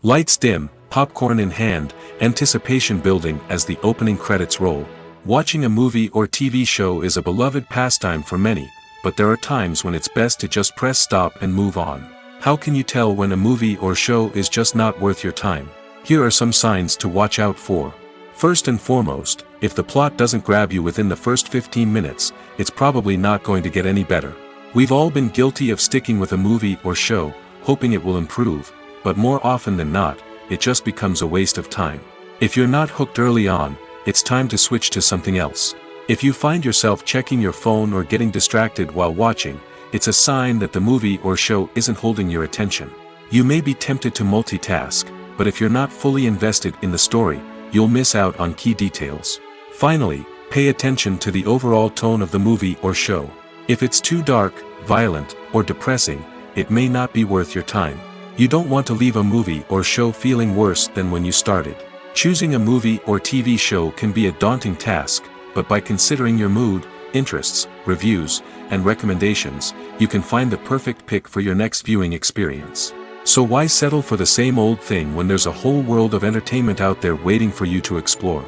Lights dim, popcorn in hand, anticipation building as the opening credits roll. Watching a movie or TV show is a beloved pastime for many, but there are times when it's best to just press stop and move on. How can you tell when a movie or show is just not worth your time? Here are some signs to watch out for. First and foremost, if the plot doesn't grab you within the first 15 minutes, it's probably not going to get any better. We've all been guilty of sticking with a movie or show, hoping it will improve, but more often than not, it just becomes a waste of time. If you're not hooked early on, it's time to switch to something else. If you find yourself checking your phone or getting distracted while watching, it's a sign that the movie or show isn't holding your attention. You may be tempted to multitask, but if you're not fully invested in the story, you'll miss out on key details. Finally, Pay attention to the overall tone of the movie or show. If it's too dark, violent, or depressing, it may not be worth your time. You don't want to leave a movie or show feeling worse than when you started. Choosing a movie or TV show can be a daunting task, but by considering your mood, interests, reviews, and recommendations, you can find the perfect pick for your next viewing experience. So why settle for the same old thing when there's a whole world of entertainment out there waiting for you to explore?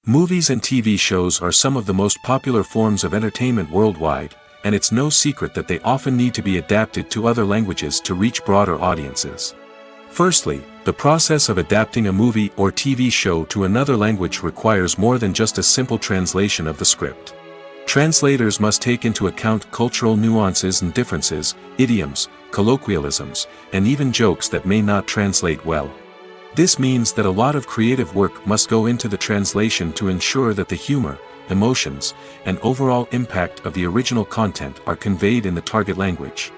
Movies and TV shows are some of the most popular forms of entertainment worldwide, and it's no secret that they often need to be adapted to other languages to reach broader audiences. Firstly, the process of adapting a movie or TV show to another language requires more than just a simple translation of the script. Translators must take into account cultural nuances and differences, idioms, colloquialisms, and even jokes that may not translate well. This means that a lot of creative work must go into the translation to ensure that the humor, emotions, and overall impact of the original content are conveyed in the target language.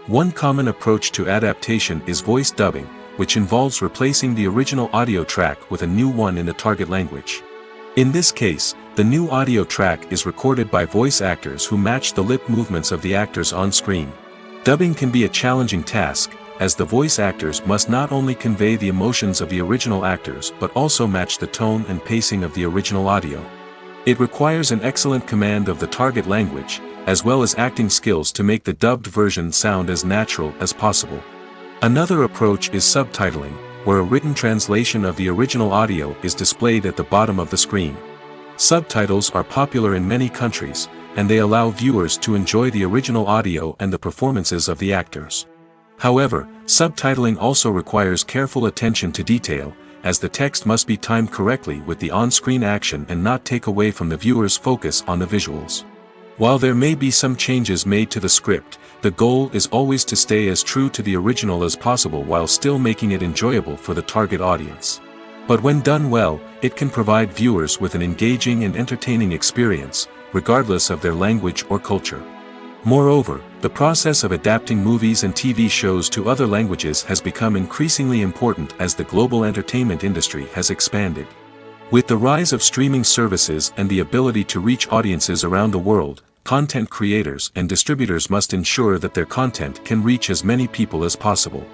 One common approach to adaptation is voice dubbing, which involves replacing the original audio track with a new one in the target language. In this case, the new audio track is recorded by voice actors who match the lip movements of the actors on screen. Dubbing can be a challenging task, as the voice actors must not only convey the emotions of the original actors but also match the tone and pacing of the original audio. It requires an excellent command of the target language, as well as acting skills to make the dubbed version sound as natural as possible. Another approach is subtitling, where a written translation of the original audio is displayed at the bottom of the screen. Subtitles are popular in many countries, and they allow viewers to enjoy the original audio and the performances of the actors. However, subtitling also requires careful attention to detail, as the text must be timed correctly with the on-screen action and not take away from the viewer's focus on the visuals. While there may be some changes made to the script, the goal is always to stay as true to the original as possible while still making it enjoyable for the target audience. But when done well, it can provide viewers with an engaging and entertaining experience, regardless of their language or culture. Moreover, the process of adapting movies and TV shows to other languages has become increasingly important as the global entertainment industry has expanded. With the rise of streaming services and the ability to reach audiences around the world, content creators and distributors must ensure that their content can reach as many people as possible.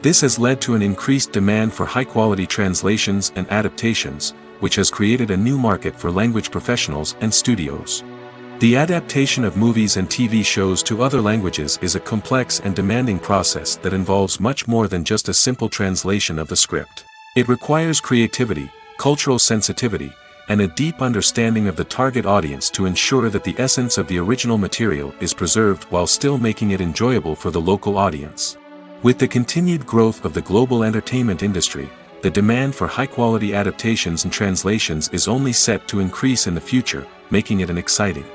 This has led to an increased demand for high-quality translations and adaptations, which has created a new market for language professionals and studios. The adaptation of movies and TV shows to other languages is a complex and demanding process that involves much more than just a simple translation of the script. It requires creativity, cultural sensitivity, and a deep understanding of the target audience to ensure that the essence of the original material is preserved while still making it enjoyable for the local audience. With the continued growth of the global entertainment industry, the demand for high-quality adaptations and translations is only set to increase in the future, making it an exciting.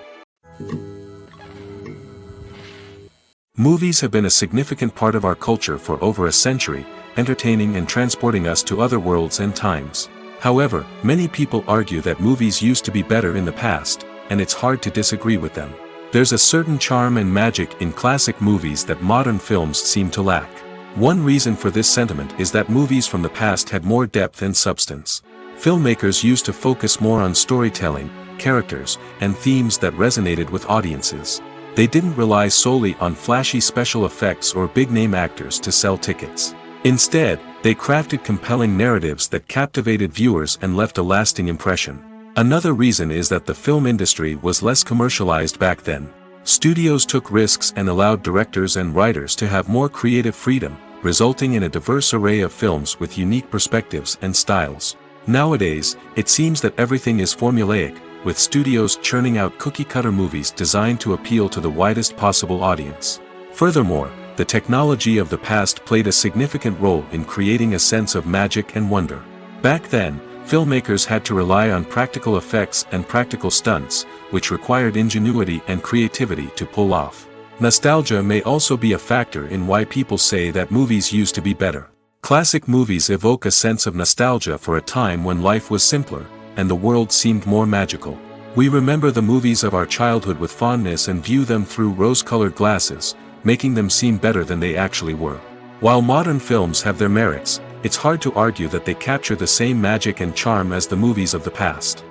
Movies have been a significant part of our culture for over a century, entertaining and transporting us to other worlds and times. However, many people argue that movies used to be better in the past, and it's hard to disagree with them. There's a certain charm and magic in classic movies that modern films seem to lack. One reason for this sentiment is that movies from the past had more depth and substance. Filmmakers used to focus more on storytelling, characters, and themes that resonated with audiences. They didn't rely solely on flashy special effects or big-name actors to sell tickets. Instead, they crafted compelling narratives that captivated viewers and left a lasting impression. Another reason is that the film industry was less commercialized back then. Studios took risks and allowed directors and writers to have more creative freedom, resulting in a diverse array of films with unique perspectives and styles. Nowadays, it seems that everything is formulaic, with studios churning out cookie-cutter movies designed to appeal to the widest possible audience. Furthermore, the technology of the past played a significant role in creating a sense of magic and wonder. Back then, filmmakers had to rely on practical effects and practical stunts, which required ingenuity and creativity to pull off. Nostalgia may also be a factor in why people say that movies used to be better. Classic movies evoke a sense of nostalgia for a time when life was simpler, and the world seemed more magical. We remember the movies of our childhood with fondness and view them through rose-colored glasses, making them seem better than they actually were. While modern films have their merits, it's hard to argue that they capture the same magic and charm as the movies of the past.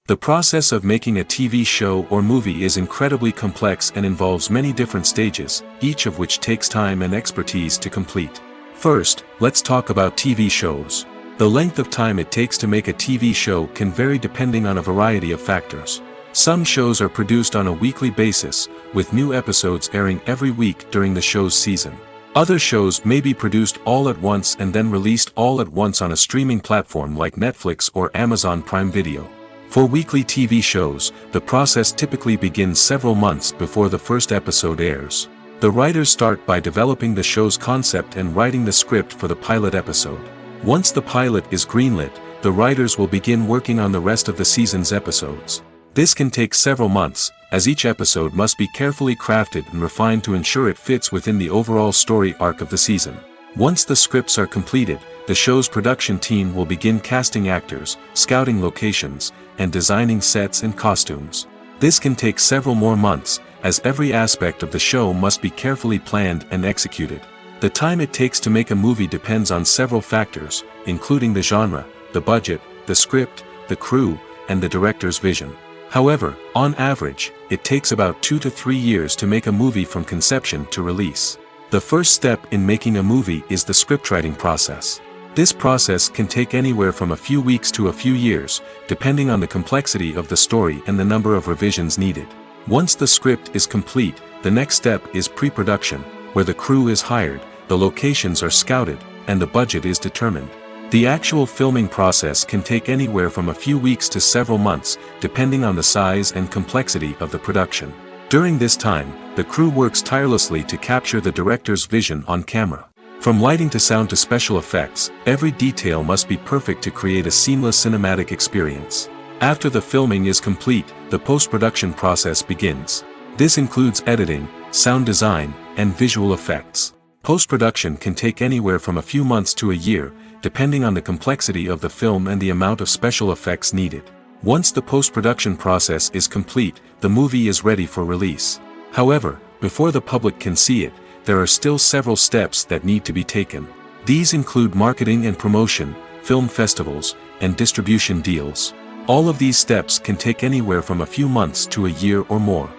The process of making a TV show or movie is incredibly complex and involves many different stages, each of which takes time and expertise to complete. First, let's talk about TV shows. The length of time it takes to make a TV show can vary depending on a variety of factors. Some shows are produced on a weekly basis, with new episodes airing every week during the show's season. Other shows may be produced all at once and then released all at once on a streaming platform like Netflix or Amazon Prime Video. For weekly TV shows, the process typically begins several months before the first episode airs. The writers start by developing the show's concept and writing the script for the pilot episode. Once the pilot is greenlit, the writers will begin working on the rest of the season's episodes. This can take several months, as each episode must be carefully crafted and refined to ensure it fits within the overall story arc of the season. Once the scripts are completed, the show's production team will begin casting actors, scouting locations, and designing sets and costumes. This can take several more months, as every aspect of the show must be carefully planned and executed. The time it takes to make a movie depends on several factors, including the genre, the budget, the script, the crew, and the director's vision. However, on average, it takes about 2 to 3 years to make a movie from conception to release. The first step in making a movie is the scriptwriting process. This process can take anywhere from a few weeks to a few years, depending on the complexity of the story and the number of revisions needed. Once the script is complete, the next step is pre-production, where the crew is hired, the locations are scouted, and the budget is determined. The actual filming process can take anywhere from a few weeks to several months, depending on the size and complexity of the production. During this time, the crew works tirelessly to capture the director's vision on camera. From lighting to sound to special effects, every detail must be perfect to create a seamless cinematic experience. After the filming is complete, the post-production process begins. This includes editing, sound design, and visual effects. Post-production can take anywhere from a few months to a year, depending on the complexity of the film and the amount of special effects needed. Once the post-production process is complete, the movie is ready for release. However, before the public can see it, there are still several steps that need to be taken. These include marketing and promotion, film festivals, and distribution deals. All of these steps can take anywhere from a few months to a year or more.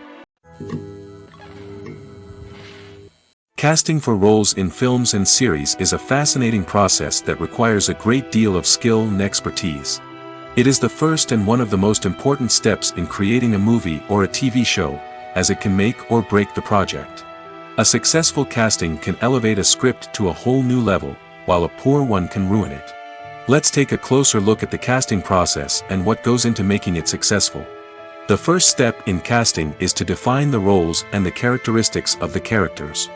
Casting for roles in films and series is a fascinating process that requires a great deal of skill and expertise. It is the first and one of the most important steps in creating a movie or a TV show, as it can make or break the project. A successful casting can elevate a script to a whole new level, while a poor one can ruin it. Let's take a closer look at the casting process and what goes into making it successful. The first step in casting is to define the roles and the characteristics of the characters.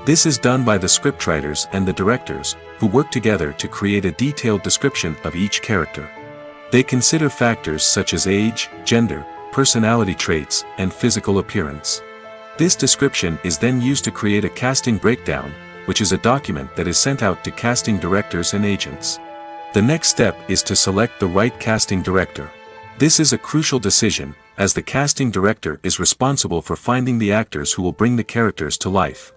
This is done by the scriptwriters and the directors, who work together to create a detailed description of each character. They consider factors such as age, gender, personality traits, and physical appearance. This description is then used to create a casting breakdown, which is a document that is sent out to casting directors and agents. The next step is to select the right casting director. This is a crucial decision, as the casting director is responsible for finding the actors who will bring the characters to life.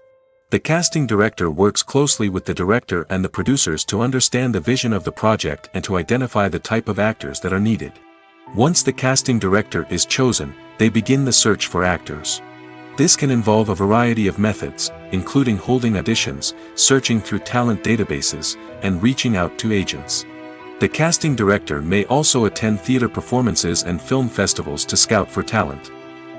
The casting director works closely with the director and the producers to understand the vision of the project and to identify the type of actors that are needed. Once the casting director is chosen, they begin the search for actors. This can involve a variety of methods, including holding auditions, searching through talent databases, and reaching out to agents. The casting director may also attend theater performances and film festivals to scout for talent.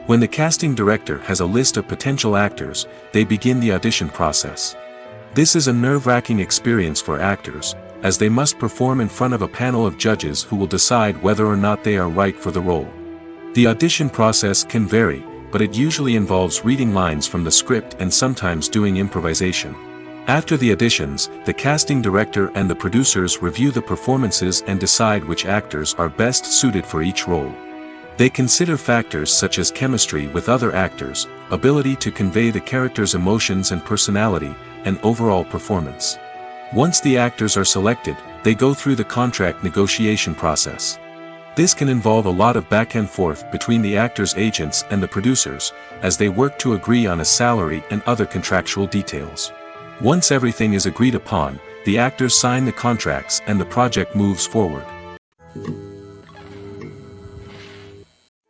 When the casting director has a list of potential actors, they begin the audition process. This is a nerve-wracking experience for actors, as they must perform in front of a panel of judges who will decide whether or not they are right for the role. The audition process can vary, but it usually involves reading lines from the script and sometimes doing improvisation. After the auditions, the casting director and the producers review the performances and decide which actors are best suited for each role. They consider factors such as chemistry with other actors, ability to convey the character's emotions and personality, and overall performance. Once the actors are selected, they go through the contract negotiation process. This can involve a lot of back and forth between the actors' agents and the producers, as they work to agree on a salary and other contractual details. Once everything is agreed upon, the actors sign the contracts and the project moves forward.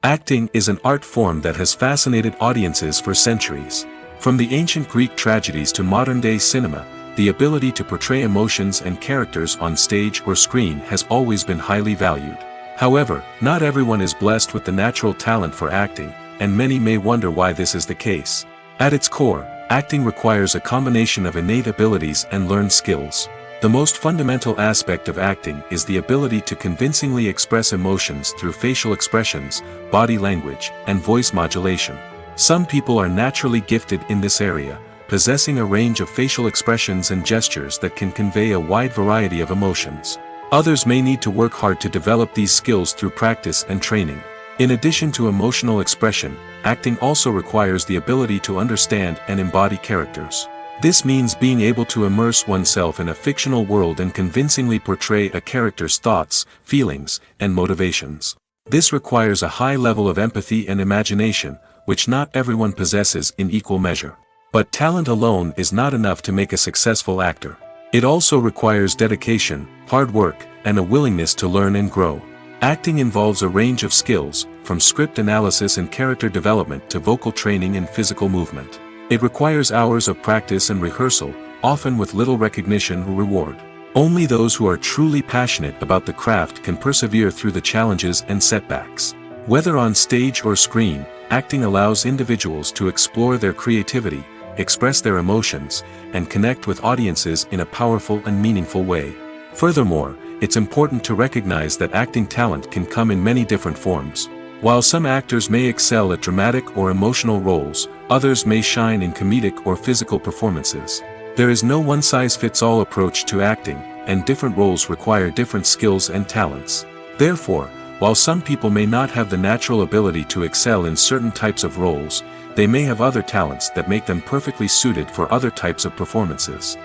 Acting is an art form that has fascinated audiences for centuries. From the ancient Greek tragedies to modern-day cinema, the ability to portray emotions and characters on stage or screen has always been highly valued. However, not everyone is blessed with the natural talent for acting, and many may wonder why this is the case. At its core, acting requires a combination of innate abilities and learned skills. The most fundamental aspect of acting is the ability to convincingly express emotions through facial expressions, body language, and voice modulation. Some people are naturally gifted in this area, possessing a range of facial expressions and gestures that can convey a wide variety of emotions. Others may need to work hard to develop these skills through practice and training. In addition to emotional expression, acting also requires the ability to understand and embody characters. This means being able to immerse oneself in a fictional world and convincingly portray a character's thoughts, feelings, and motivations. This requires a high level of empathy and imagination, which not everyone possesses in equal measure. But talent alone is not enough to make a successful actor. It also requires dedication, hard work, and a willingness to learn and grow. Acting involves a range of skills, from script analysis and character development to vocal training and physical movement. It requires hours of practice and rehearsal, often with little recognition or reward. Only those who are truly passionate about the craft can persevere through the challenges and setbacks. Whether on stage or screen, acting allows individuals to explore their creativity, express their emotions, and connect with audiences in a powerful and meaningful way. Furthermore, it's important to recognize that acting talent can come in many different forms. While some actors may excel at dramatic or emotional roles, others may shine in comedic or physical performances. There is no one-size-fits-all approach to acting, and different roles require different skills and talents. Therefore, while some people may not have the natural ability to excel in certain types of roles, they may have other talents that make them perfectly suited for other types of performances.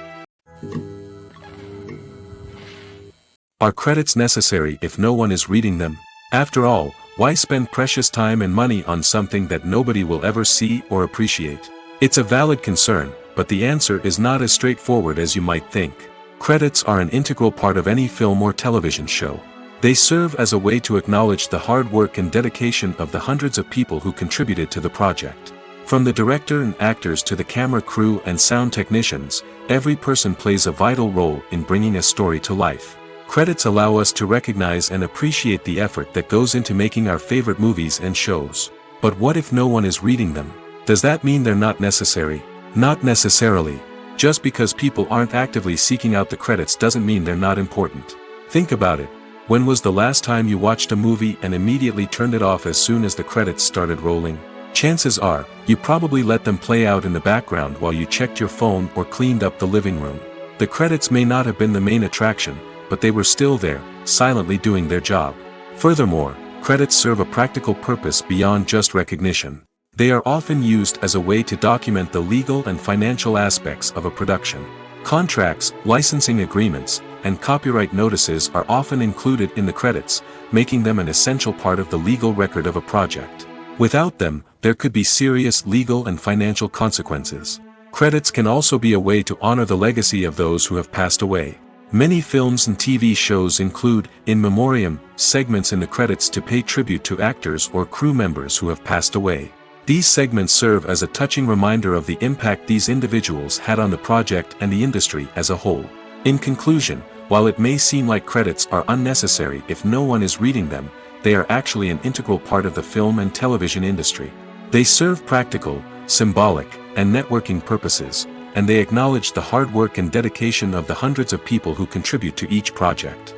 Are credits necessary if no one is reading them? After all, why spend precious time and money on something that nobody will ever see or appreciate? It's a valid concern, but the answer is not as straightforward as you might think. Credits are an integral part of any film or television show. They serve as a way to acknowledge the hard work and dedication of the hundreds of people who contributed to the project. From the director and actors to the camera crew and sound technicians, every person plays a vital role in bringing a story to life. Credits allow us to recognize and appreciate the effort that goes into making our favorite movies and shows. But what if no one is reading them? Does that mean they're not necessary? Not necessarily. Just because people aren't actively seeking out the credits doesn't mean they're not important. Think about it. When was the last time you watched a movie and immediately turned it off as soon as the credits started rolling? Chances are, you probably let them play out in the background while you checked your phone or cleaned up the living room. The credits may not have been the main attraction, but they were still there, silently doing their job. Furthermore, credits serve a practical purpose beyond just recognition. They are often used as a way to document the legal and financial aspects of a production. Contracts, licensing agreements, and copyright notices are often included in the credits, making them an essential part of the legal record of a project. Without them, there could be serious legal and financial consequences. Credits can also be a way to honor the legacy of those who have passed away. Many films and TV shows include, in memoriam, segments in the credits to pay tribute to actors or crew members who have passed away. These segments serve as a touching reminder of the impact these individuals had on the project and the industry as a whole. In conclusion, while it may seem like credits are unnecessary if no one is reading them, they are actually an integral part of the film and television industry. They serve practical, symbolic, and networking purposes, and they acknowledge the hard work and dedication of the hundreds of people who contribute to each project.